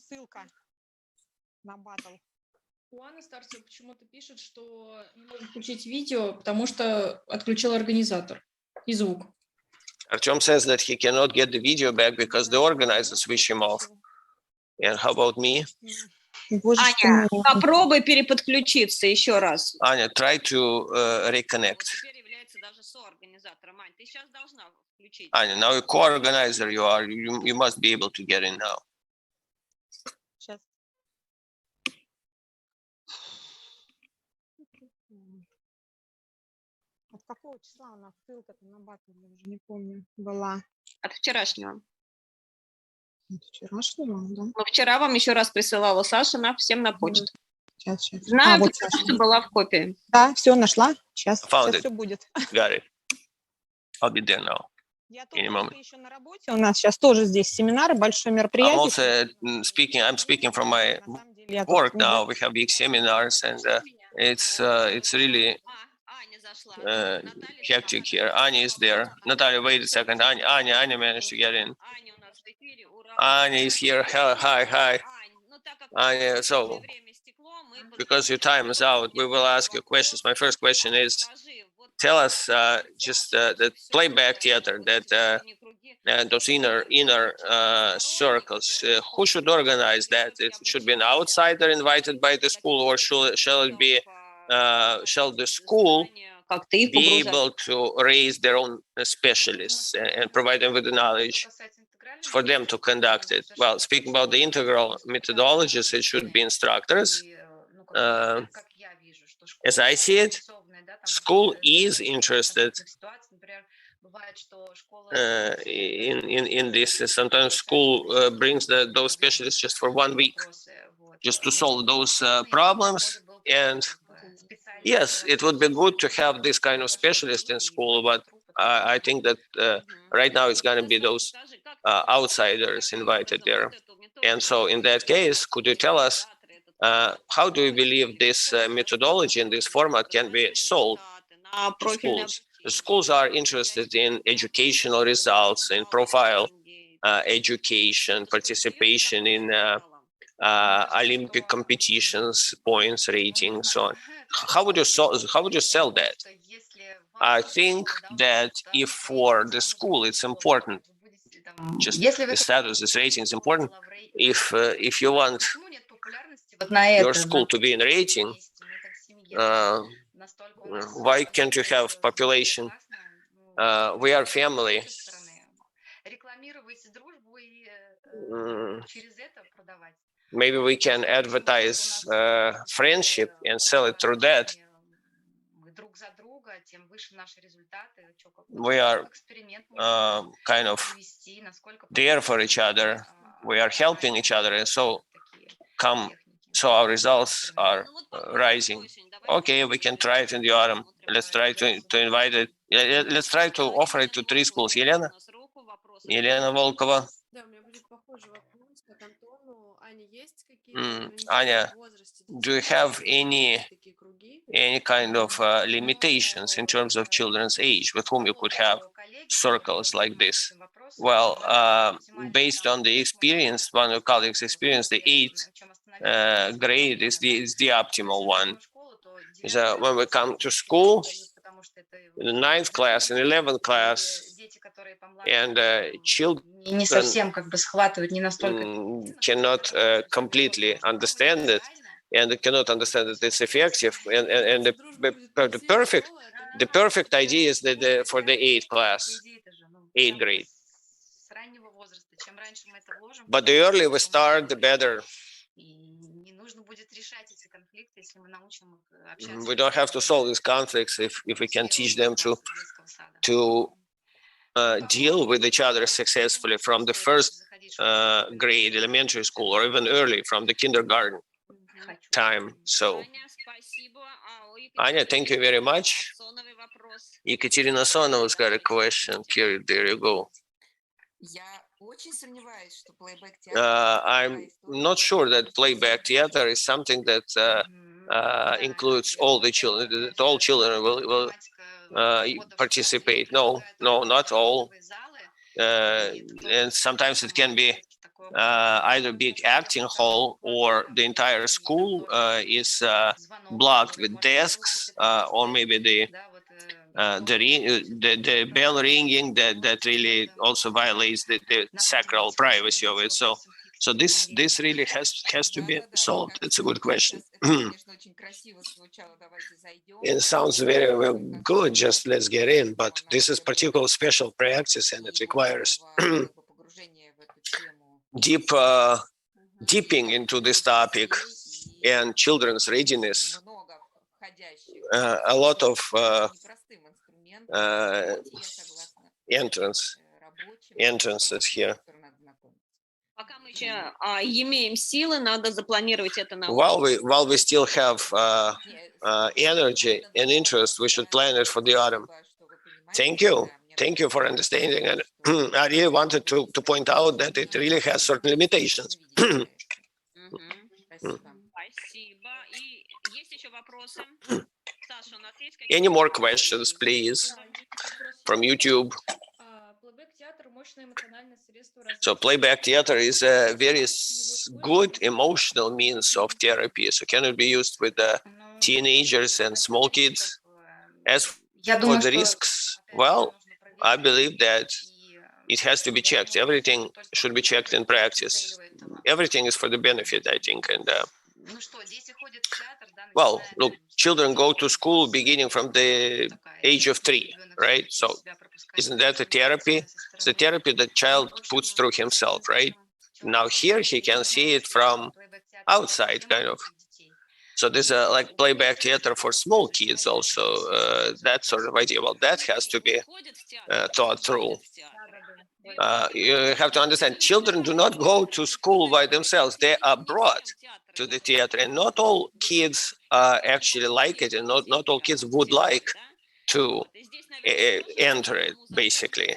Speaker 4: У Анны Старцева почему-то пишет, что не может включить видео, потому что отключил организатор и звук.
Speaker 9: Artyom says that he cannot get the video back because the organizer switched him off. And how about me?
Speaker 3: Аня, попробуй переподключиться еще раз.
Speaker 9: Anya, try to reconnect. Anya, now a co-organizer you are. You must be able to get in now.
Speaker 13: От какого числа у нас ссылка-то на батл? Я уже не помню. Была.
Speaker 3: От вчерашнего.
Speaker 13: От вчерашнего, да?
Speaker 3: Но вчера вам еще раз присылала Саша всем на почту.
Speaker 13: Сейчас.
Speaker 3: Знаю,
Speaker 13: вот
Speaker 3: потому что была в копии.
Speaker 13: Да, все нашла. Сейчас
Speaker 9: Found it.
Speaker 13: все будет.
Speaker 9: Got it. I'll be there now.
Speaker 13: Я
Speaker 9: In a moment.
Speaker 13: еще на работе. У нас сейчас тоже здесь семинары, большое мероприятие.
Speaker 9: I'm speaking from my work now. We have big seminars, and it's really hectic here. Anya is there. Natalia, wait a second. Anya managed to get in. Anya is here. Hi. Anya, so because your time is out, we will ask you questions. My first question is, tell us just the playback theater, that those inner circles. Who should organize that? It should be an outsider invited by the school, or shall the school be able to raise their own specialists and provide them with the knowledge for them to conduct it? Well, speaking about the integral methodologies, it should be instructors. As I see it, school is interested in this. Sometimes school brings those specialists just for 1 week, just to solve those problems. And yes, it would be good to have this kind of specialist in school, but I think that right now it's going to be those outsiders invited there. And so in that case, could you tell us how do you believe this methodology and this format can be sold to schools? The schools are interested in educational results, in profile education, participation in Olympic competitions, points, ratings, so on. How would you sell that? I think that if for the school it's important, just the status, this rating is important. If you want your school to be in rating, why can't you have population? We are family. Maybe we can advertise friendship and sell it through that. We are kind of there for each other. We are helping each other, and so our results are rising. Okay, we can try it in the autumn. Let's try to invite it. Let's try to offer it to 3 schools. Елена Volkova. Anya, do you have any kind of limitations in terms of children's age with whom you could have circles like this? Well, based on the experience, one of your colleagues experienced, the 8th grade is the optimal one. So when we come to school, in the 9th class, in 11th class, and children
Speaker 12: не совсем как бы схватывают, не настолько
Speaker 9: cannot completely understand it, and they cannot understand that it's effective. And the perfect idea is that for the 8th class, 8th grade. But the earlier we start, the better. We don't have to solve these conflicts if we can teach them to deal with each other successfully from the first grade, elementary school, or even early from the kindergarten time. So, Anya, thank you very much. Ekaterina Sonova's got a question. Here, there you go. I'm not sure that playback theater is something that includes all the children, that all children will participate. No, not all. And sometimes it can be either big acting hall or the entire school is blocked with desks, or maybe the bell ringing that really also violates the sacral privacy of it. So this really has to be solved. It's a good question. It sounds very well good. Just let's get in. But this is particular special practice, and it requires deeping into this topic and children's readiness. A lot of entrances here. While we still have energy and interest, we should plan it for the autumn. Thank you for understanding. And I really wanted to point out that it really has certain limitations. Any more questions, please, from YouTube? So playback theater is a very good emotional means of therapy. So can it be used with teenagers and small kids? As for the risks, well, I believe that it has to be checked. Everything should be checked in practice. Everything is for the benefit, I think. And well, look, children go to school beginning from the age of 3, right? So isn't that a therapy? It's a therapy that child puts through himself, right? Now here he can see it from outside, kind of. So there's a like playback theater for small kids also, that sort of idea. Well, that has to be thought through. You have to understand, children do not go to school by themselves. They are brought to the theater, and not all kids actually like it, and not all kids would like to enter it, basically,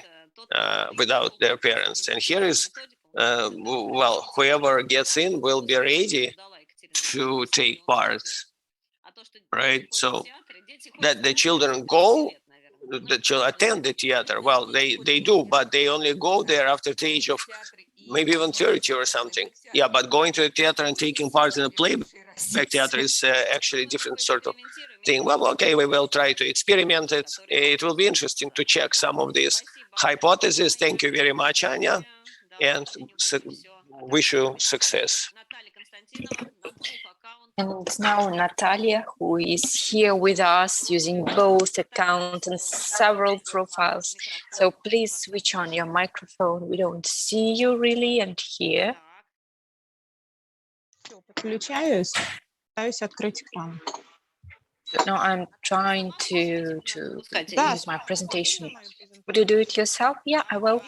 Speaker 9: without their parents. And here is, well, whoever gets in will be ready to take part, right? So that the children go, the children attend the theater. Well, they do, but they only go there after the age of maybe even 30 or something. Yeah, but going to the theater and taking part in a playback theater is actually a different sort of thing. Well, okay, we will try to experiment it. It will be interesting to check some of these hypotheses. Thank you very much, Anya, and wish you success.
Speaker 2: And now Natalia, who is here with us using both accounts and several profiles. So please switch on your microphone. We don't see you really and hear.
Speaker 13: Включаюсь. Пытаюсь открыть экран.
Speaker 2: No, I'm trying to use my presentation. Would you do it yourself? Yeah, I will.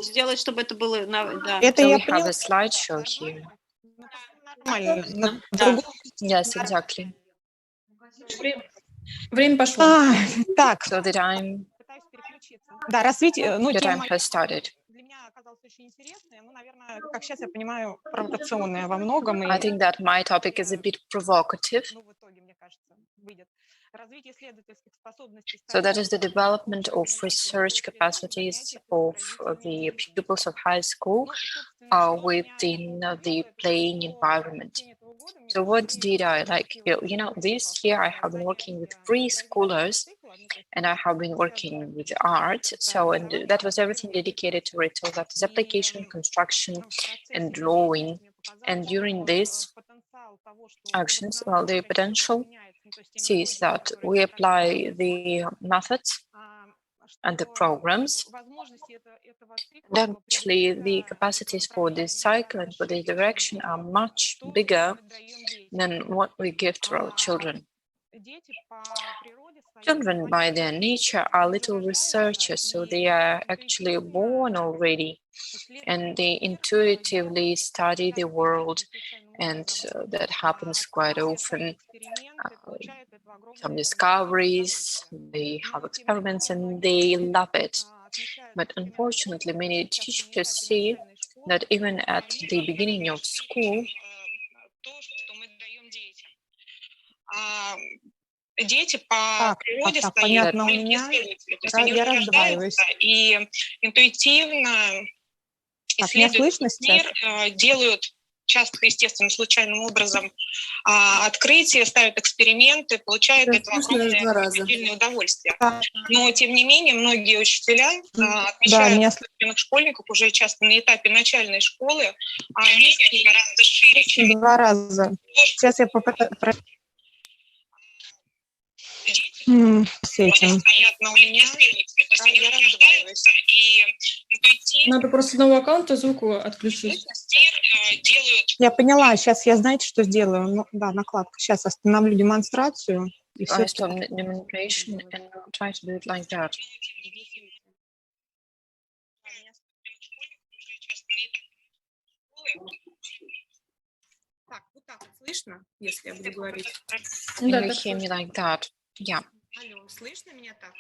Speaker 3: Сделать, чтобы это было, да.
Speaker 2: So we have a slideshow here. Yes, exactly.
Speaker 4: Время пошло.
Speaker 13: Так.
Speaker 2: So the time.
Speaker 13: Да, развитие, ну,
Speaker 2: The time
Speaker 13: тема
Speaker 2: has started.
Speaker 13: для меня оказалась очень интересная, ну, наверное, как сейчас я понимаю, провокационная во многом.
Speaker 2: I think that my topic is a bit provocative.
Speaker 13: Ну, в итоге, мне кажется, выйдет. Развитие исследовательских способностей.
Speaker 2: So that is the development of research capacities of the pupils of high school within the playing environment. So what did I like? This year I have been working with preschoolers and I have been working with art. So, and that was everything dedicated to it. So that is application, construction, and drawing. And during these actions, well, the potential sees that we apply the methods and the programs. Then actually the capacities for this cycle and for this direction are much bigger than what we give to our children. Children, by their nature, are little researchers, so they are actually born already, and they intuitively study the world, and that happens quite often. Some discoveries, they have experiments, and they love it. But unfortunately, many teachers see that even at the beginning of school,
Speaker 13: дети по природе своей
Speaker 7: понятно, у меня я раздваиваюсь.
Speaker 13: и интуитивно исследуют мир, делают часто, естественно, случайным образом открытия, ставят эксперименты, получают это огромное удовольствие. Но, тем не менее, многие учителя отмечают современных школьников уже часто на этапе начальной школы, они гораздо шире.
Speaker 7: 2 раза. Сейчас я попытаюсь. С этим.
Speaker 4: Надо просто с одного аккаунта звук отключить.
Speaker 7: Я поняла. Сейчас я, знаете, что сделаю? Ну, да, накладка. Сейчас остановлю демонстрацию. И все.
Speaker 13: Так, вот так слышно, если я буду говорить?
Speaker 2: Да, you hear me like that? Yeah.
Speaker 13: Алло, слышно меня так?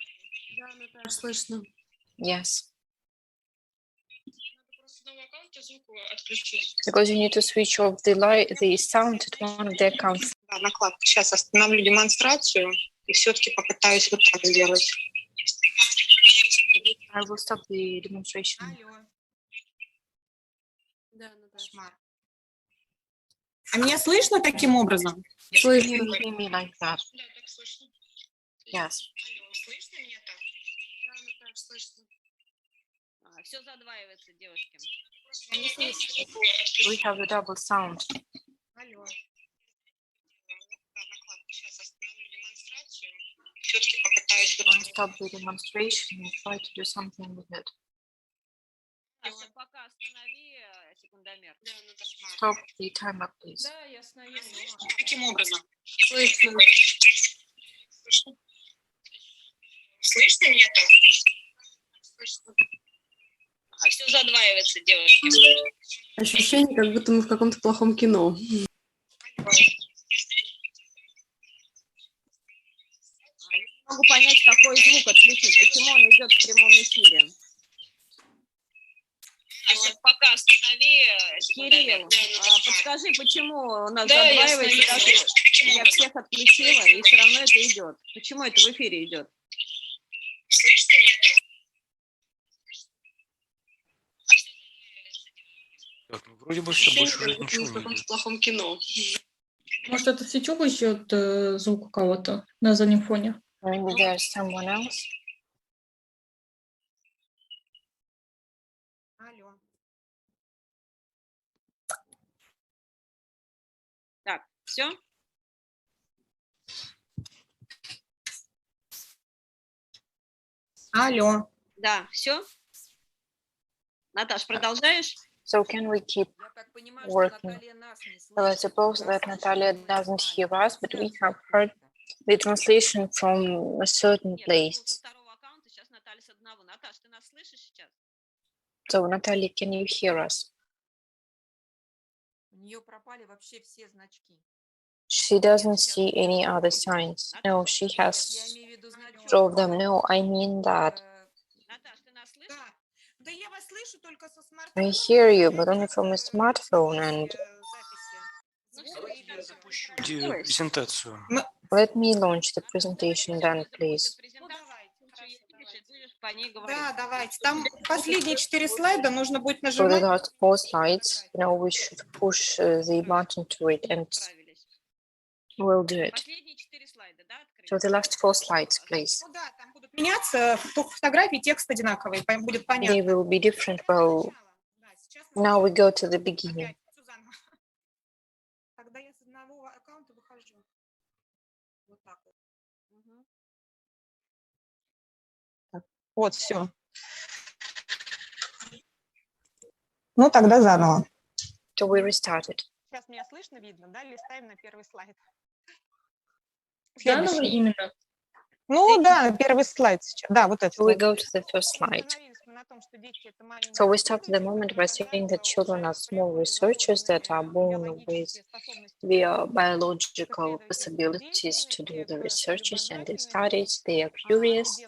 Speaker 8: Да, Наташа, слышно.
Speaker 2: Yes. Because you need to switch off the sound at one of the accounts.
Speaker 13: Да, накладка. Сейчас остановлю демонстрацию и все-таки попытаюсь вот так сделать.
Speaker 2: I will stop the demonstration.
Speaker 13: Алло.
Speaker 8: Да, Наташа.
Speaker 13: А меня слышно таким образом?
Speaker 2: Слышно. You hear me like that?
Speaker 13: Да, так слышно.
Speaker 2: Yes.
Speaker 13: Алло, слышно меня так?
Speaker 8: Да, Наташа, слышно.
Speaker 3: Все задваивается, девушки.
Speaker 2: We have a double sound.
Speaker 13: Алло. Сейчас остановлю демонстрацию и все-таки попытаюсь...
Speaker 2: Stop the demonstration and try to do something with it.
Speaker 3: Пока останови секундомер.
Speaker 2: Stop the timer, please.
Speaker 4: Да, я остановила.
Speaker 13: Таким образом.
Speaker 8: Слышно.
Speaker 13: Слышно меня так?
Speaker 3: Слышно. Все задваивается, девушки.
Speaker 8: Ощущение, как будто мы в каком-то плохом кино.
Speaker 3: Не могу понять, какой звук отключить, почему он идет в прямом эфире. Пока останови, Кирилл, подскажи, почему у нас задваивается, я всех отключила, и все равно это идет. Почему это в эфире идет?
Speaker 14: Так, ну, вроде бы все, больше уже ничего не идет.
Speaker 8: В плохом кино.
Speaker 4: Может, это с YouTube идет звук у кого-то на заднем фоне?
Speaker 2: Maybe there's someone else.
Speaker 13: Алло.
Speaker 3: Так, все?
Speaker 13: Алло.
Speaker 3: Да, все? Наташ, продолжаешь?
Speaker 2: So can we keep working? So I suppose that Natalia doesn't hear us, but we have heard the translation from a certain place. So Natalia, can you hear us? She doesn't see any other signs. No, she has dropped them. No, I mean that. I hear you, but only from a smartphone, and
Speaker 14: Презентацию.
Speaker 2: let me launch the presentation then, please.
Speaker 3: Да, давайте. Там последние 4 слайда нужно будет
Speaker 2: For the
Speaker 3: нажимать.
Speaker 2: last 4 slides, now we should push the button to it and we'll do it. So the last 4 slides, please.
Speaker 3: Ну да, там будут меняться, только фотографии, текст одинаковый, будет
Speaker 2: They
Speaker 3: понятно.
Speaker 2: will be different. Well, now we go to the beginning.
Speaker 3: Когда я с одного аккаунта выхожу. Вот так вот. Вот, все. Ну, тогда заново.
Speaker 2: So we restarted.
Speaker 3: Сейчас меня слышно, видно, да? Листаем на первый слайд.
Speaker 4: Заново именно?
Speaker 3: Ну, да, первый слайд сейчас. Да, вот этот.
Speaker 2: So we go to the first slide. So we start the moment by saying that children are small researchers that are born with their biological possibilities to do the researches and the studies. They are curious.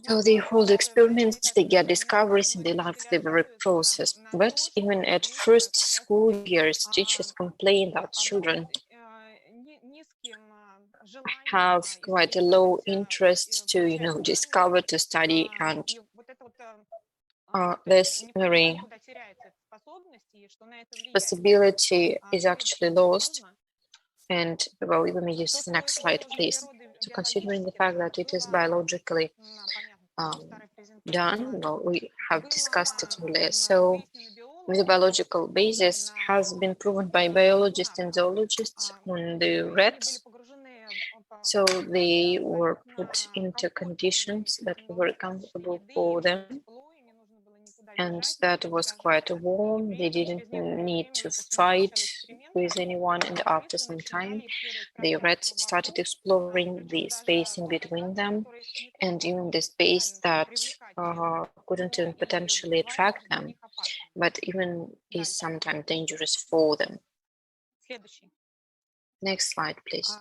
Speaker 2: So they hold experiments, they get discoveries, and they love the very process. But even at first school years, teachers complain that children have quite a low interest to, discover, to study, and this very possibility is actually lost. And, well, let me use the next slide, please. So considering the fact that it is biologically done, well, we have discussed it earlier. So the biological basis has been proven by biologists and zoologists on the rats. So they were put into conditions that were very comfortable for them. And that was quite warm. They didn't need to fight with anyone. And after some time, the rats started exploring the space in between them, and even the space that couldn't even potentially attract them, but even is sometimes dangerous for them. Next slide, please.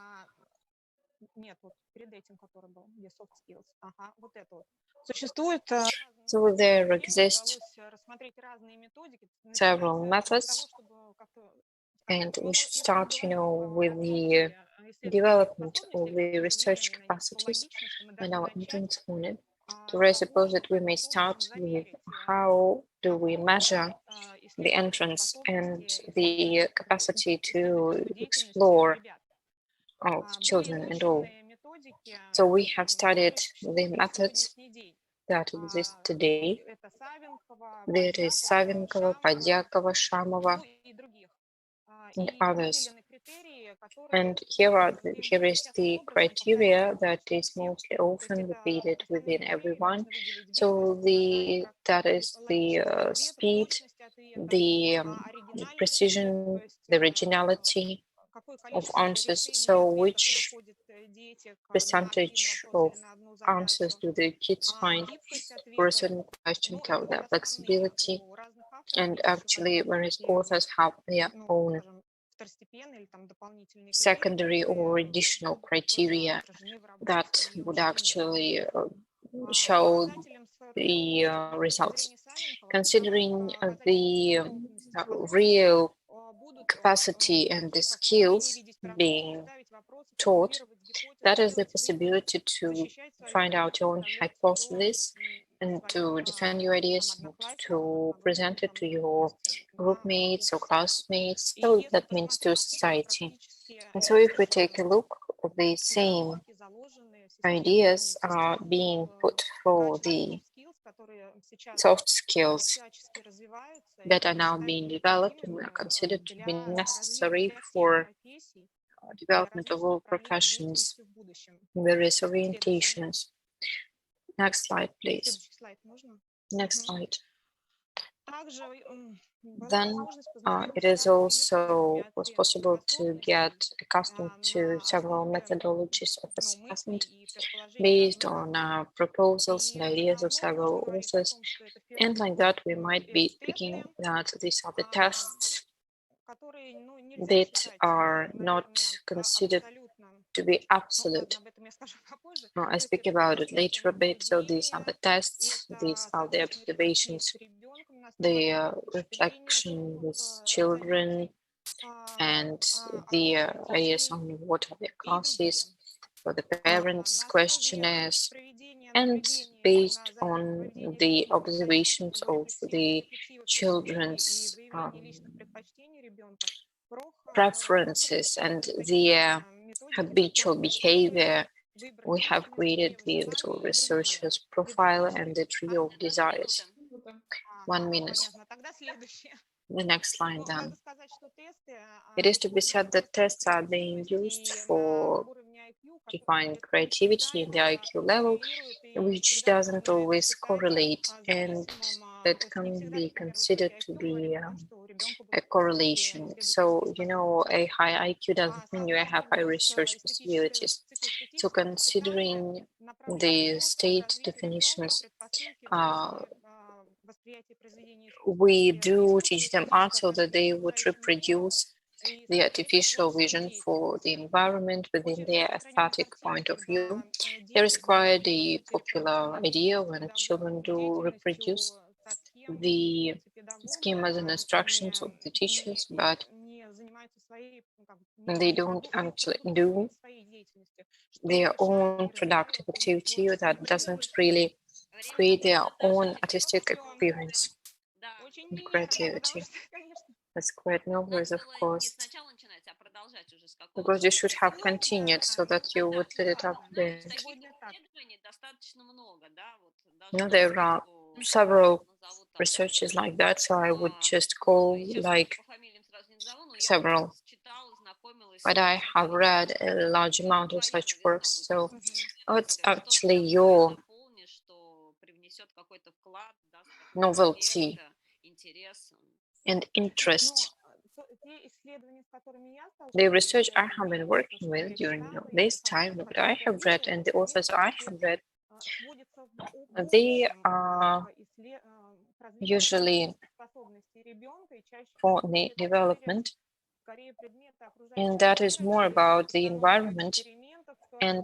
Speaker 2: So there exist several methods, and we should start, with the development of the research capacities and our influence on it. So I suppose that we may start with how do we measure the entrance and the capacity to explore of children and all. So we have studied the methods that exist today. There is Savinkova, Podyakova, Shamova, and others. And here is the criteria that is mostly often repeated within everyone. So that is the speed, the precision, the originality of answers. So which percentage of answers do the kids find for a certain question, so their flexibility, and actually various authors have their own secondary or additional criteria that would actually show the results. Considering the real capacity and the skills being taught, that is the possibility to find out your own hypothesis and to defend your ideas and to present it to your group mates or classmates. So that means to society. And so if we take a look, the same ideas are being put for the soft skills that are now being developed and are considered to be necessary for development of all professions, various orientations. Next slide, please. Next slide. Then it is also was possible to get accustomed to several methodologies of assessment based on proposals and ideas of several authors. And like that, we might be thinking that these are the tests that are not considered to be absolute. I speak about it later a bit. So these are the tests, these are the observations, the reflection with children, and the ideas on what are their classes, for the parents' questionnaires, and based on the observations of the children's preferences and their habitual behavior, we have created the little researcher's profile and the trio of desires. 1 minute. The next line then. It is to be said that tests are being used for defining creativity in the IQ level, which doesn't always correlate, and that can be considered to be a correlation. So, you know, a high IQ doesn't mean you have high research possibilities. So considering the state definitions, we do teach them art so that they would reproduce the artificial vision for the environment within their aesthetic point of view. There is quite a popular idea when children do reproduce the schemas and instructions of the teachers, but they don't actually do their own productive activity that doesn't really create their own artistic experience and creativity. That's quite novel, of course, because you should have continued so that you would let it up a bit. You know, there are several researches like that, so I would just call like several. But I have read a large amount of such works, so what's actually your novelty and interest? The research I have been working with during this time, what I have read, and the authors I have read, they are usually for the development, and that is more about the environment and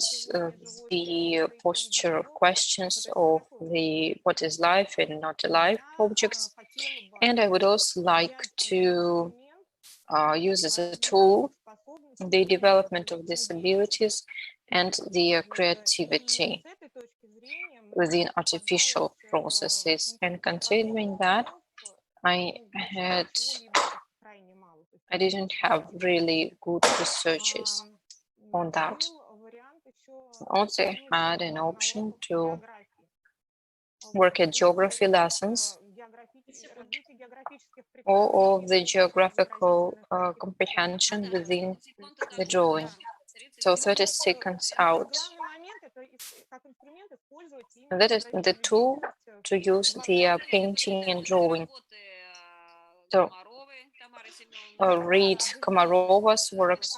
Speaker 2: the posture of questions of the what is life and not alive objects. And I would also like to use as a tool the development of these abilities and their creativity within artificial processes. And considering that, I didn't have really good researches on that. Also, I had an option to work at geography lessons or of the geographical comprehension within the drawing. So 30 seconds out. And that is the tool to use the painting and drawing. So read Komarova's works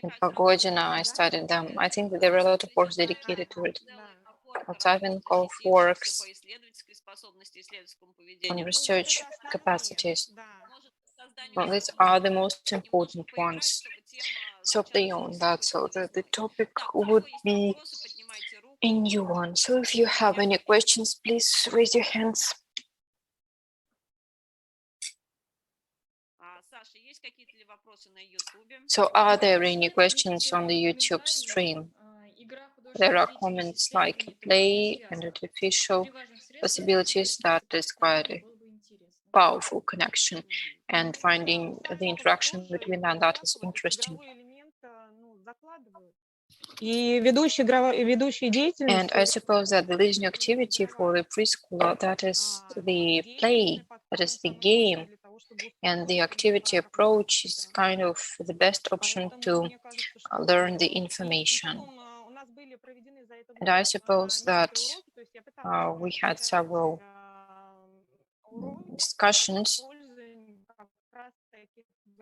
Speaker 2: and Pagodina, I studied them. I think that there are a lot of works dedicated to it. Ivanova works on research capacities. Well, these are the most important ones. So play on that so that the topic would be a new one. So if you have any questions, please raise your hands. So are there any questions on the YouTube stream? There are comments like play and artificial possibilities. That is quite a powerful connection, and finding the interaction between them, that is interesting. And I suppose that the listening activity for the preschooler, that is the play, that is the game, and the activity approach is kind of the best option to learn the information. And I suppose that we had several discussions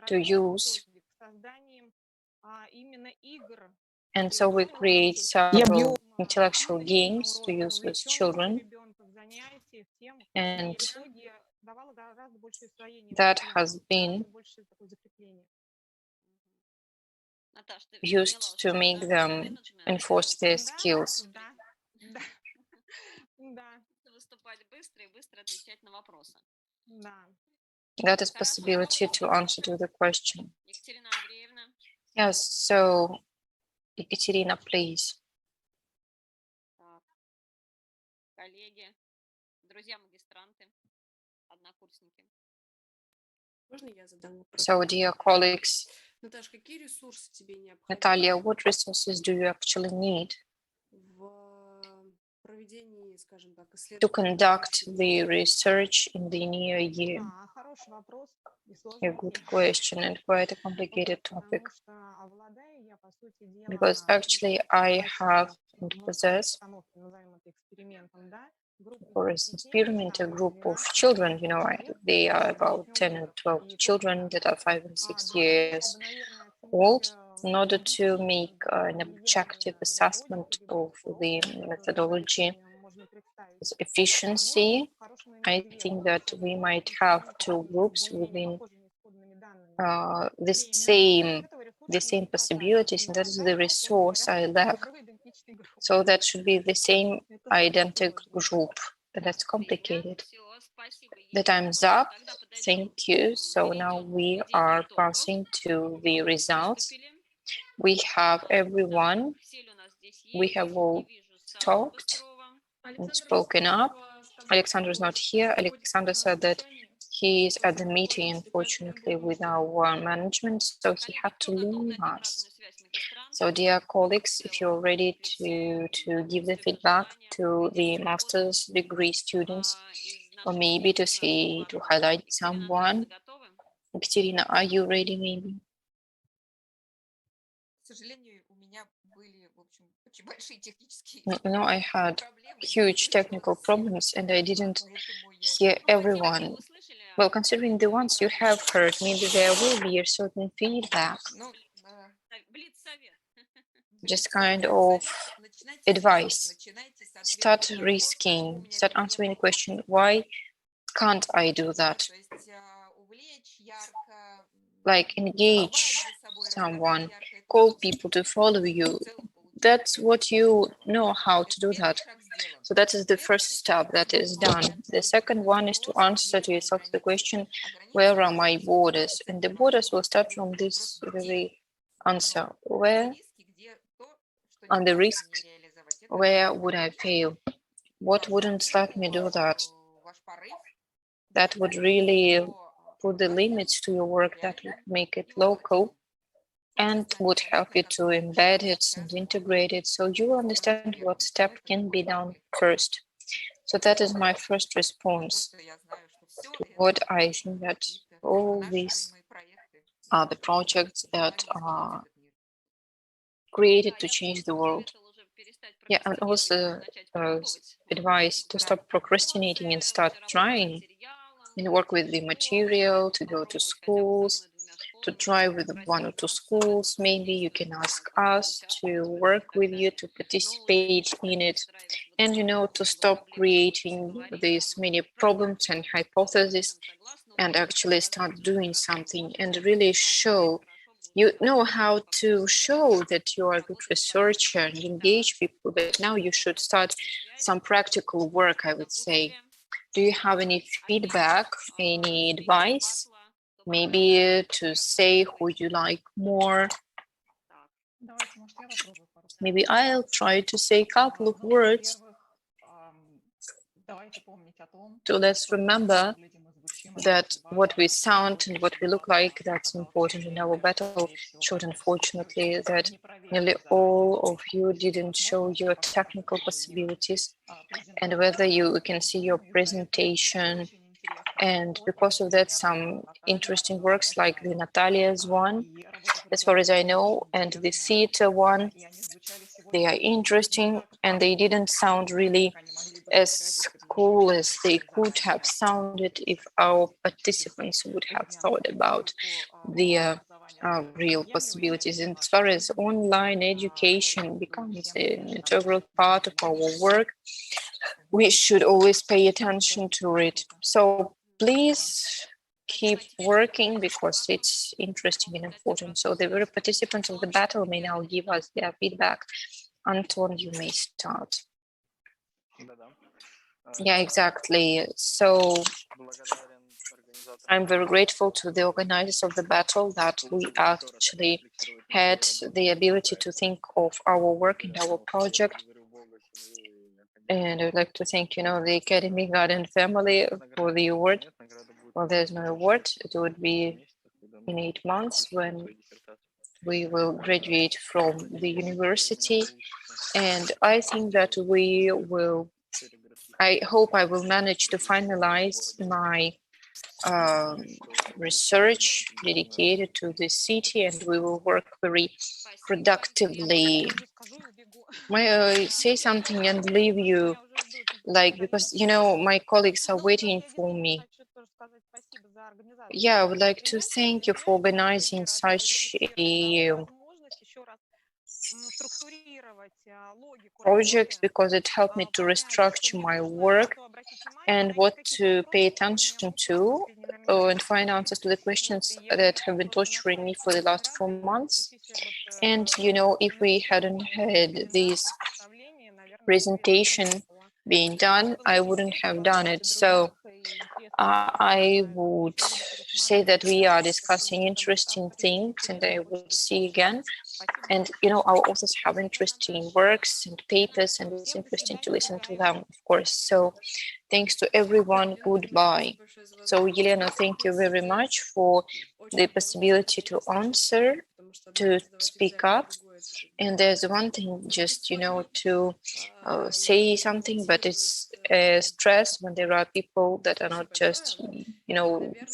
Speaker 2: to use, and so we create several intellectual games to use with children, and that has been used to make them enforce their skills. That is possibility to answer to the question. Yes, so Ekaterina, please.
Speaker 3: Коллеги, друзья магистранты, однокурсники.
Speaker 2: So, dear colleagues,
Speaker 8: Наташ, какие ресурсы тебе необходимы
Speaker 2: Natalia, what resources do you actually need
Speaker 8: в проведении, скажем так,
Speaker 2: to
Speaker 8: исследований?
Speaker 2: conduct the research in the near year?
Speaker 7: Хороший вопрос и
Speaker 2: A
Speaker 7: сложный
Speaker 2: good
Speaker 7: ответ.
Speaker 2: question and quite a complicated topic,
Speaker 7: Потому что обладаю я, по сути
Speaker 2: because
Speaker 7: дела,
Speaker 2: actually I have and
Speaker 7: в
Speaker 2: possess,
Speaker 7: обстановке, назовем это экспериментом, да, группу
Speaker 2: for
Speaker 7: детей,
Speaker 2: instance, experiment a
Speaker 7: там,
Speaker 2: group of
Speaker 7: 12
Speaker 2: children, you know,
Speaker 7: лет,
Speaker 2: they are
Speaker 7: до
Speaker 2: about
Speaker 7: 8
Speaker 2: 10 and
Speaker 7: годов.
Speaker 2: 12
Speaker 7: И,
Speaker 2: children that are 5 and
Speaker 7: для
Speaker 2: 6
Speaker 7: того,
Speaker 2: years
Speaker 7: чтобы, наверное,
Speaker 2: old,
Speaker 7: оценить
Speaker 2: in order to
Speaker 7: методически
Speaker 2: make an objective
Speaker 7: влияние
Speaker 2: assessment of the methodology,
Speaker 7: можно представить
Speaker 2: its efficiency, I think that we might have two groups within the same possibilities, and that is the resource I lack. So that should be the same identical group. That's complicated. The time's up. Thank you. So now we are passing to the results. We have everyone. We have all talked and spoken up. Alexander is not here. Alexander said that he is at the meeting, unfortunately, with our management, so he had to leave us. So, dear colleagues, if you're ready to give the feedback to the master's degree students, or maybe to highlight someone. Ekaterina, are you ready, maybe? No, I had huge technical problems and I didn't hear everyone. Well, considering the ones you have heard, maybe there will be a certain feedback. Just kind of advice. Start risking, start answering the question, why can't I do that? Like engage someone, call people to follow you. That's what you know how to do that. So that is the first step that is done. The second one is to answer to yourself the question, where are my borders? And the borders will start from this very answer. Where are the risks? Where would I fail? What wouldn't let me do that? That would really put the limits to your work, that would make it local and would help you to embed it and integrate it so you understand what step can be done first. So that is my first response to what I think that all these are the projects that are created to change the world. Yeah, and also advice to stop procrastinating and start trying and work with the material, to go to schools, to try with 1 or 2 schools. Maybe you can ask us to work with you, to participate in it, and, you know, to stop creating these many problems and hypotheses and actually start doing something and really show. You know how to show that you are a good researcher and engage people, but now you should start some practical work, I would say. Do you have any feedback, any advice? Maybe to say who you like more. Maybe I'll try to say a couple of words. So let's remember that what we sound and what we look like, that's important in our battle. Showed, unfortunately, that nearly all of you didn't show your technical possibilities and whether you can see your presentation. And because of that, some interesting works like the Natalia's one, as far as I know, and the theater one, they are interesting and they didn't sound really as cool as they could have sounded if our participants would have thought about the real possibilities. And as far as online education becomes an integral part of our work, we should always pay attention to it. So please keep working because it's interesting and important. So the very participants of the battle may now give us their feedback. Anton, you may start. Yeah, exactly. So I'm very grateful to the organizers of the battle that we actually had the ability to think of our work and our project. And I'd like to thank, the Academy Garden family for the award. Well, there's no award. It would be in 8 months when we will graduate from the university. And I think that I hope I will manage to finalize my research dedicated to the city, and we will work very productively. May I say something and leave you, because, my colleagues are waiting for me. Yeah, I would like to thank you for organizing such a project, because it helped me to restructure my work and what to pay attention to and find answers to the questions that have been torturing me for the last 4 months. And, if we hadn't had this presentation being done, I wouldn't have done it. So I would say that we are discussing interesting things, and I would see again. And, our authors have interesting works and papers, and it's interesting to listen to them, of course. So thanks to everyone. Goodbye. So, Elena, thank you very much for the possibility to answer, to speak up. And there's one thing, just, to say something, but it's stress when there are people that are not just,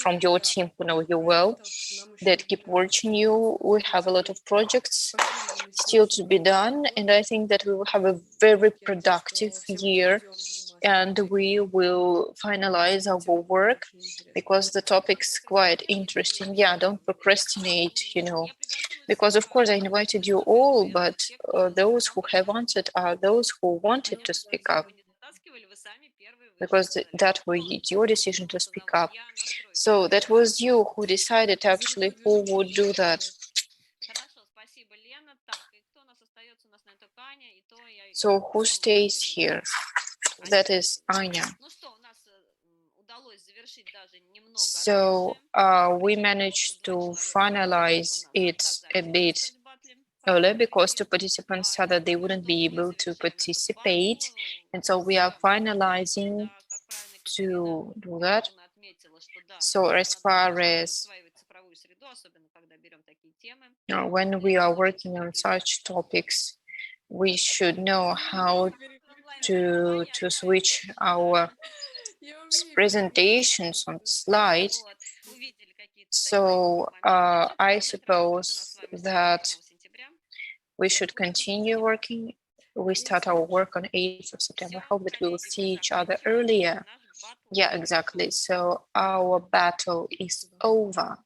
Speaker 2: from your team who know you well, that keep watching you. We have a lot of projects still to be done, and I think that we will have a very productive year, and we will finalize our work because the topic's quite interesting. Yeah, don't procrastinate, because of course I invited you all, but those who have answered are those who wanted to speak up, because that was your decision to speak up. So that was you who decided actually who would do that. So who stays here? That is Anya. So we managed to finalize it a bit earlier because two participants said that they wouldn't be able to participate. And so we are finalizing to do that. So as far as when we are working on such topics, we should know how to switch our presentations on slides. So I suppose that we should continue working. We start our work on 8th of September. I hope that we will see each other earlier. Yeah, exactly. So our battle is over.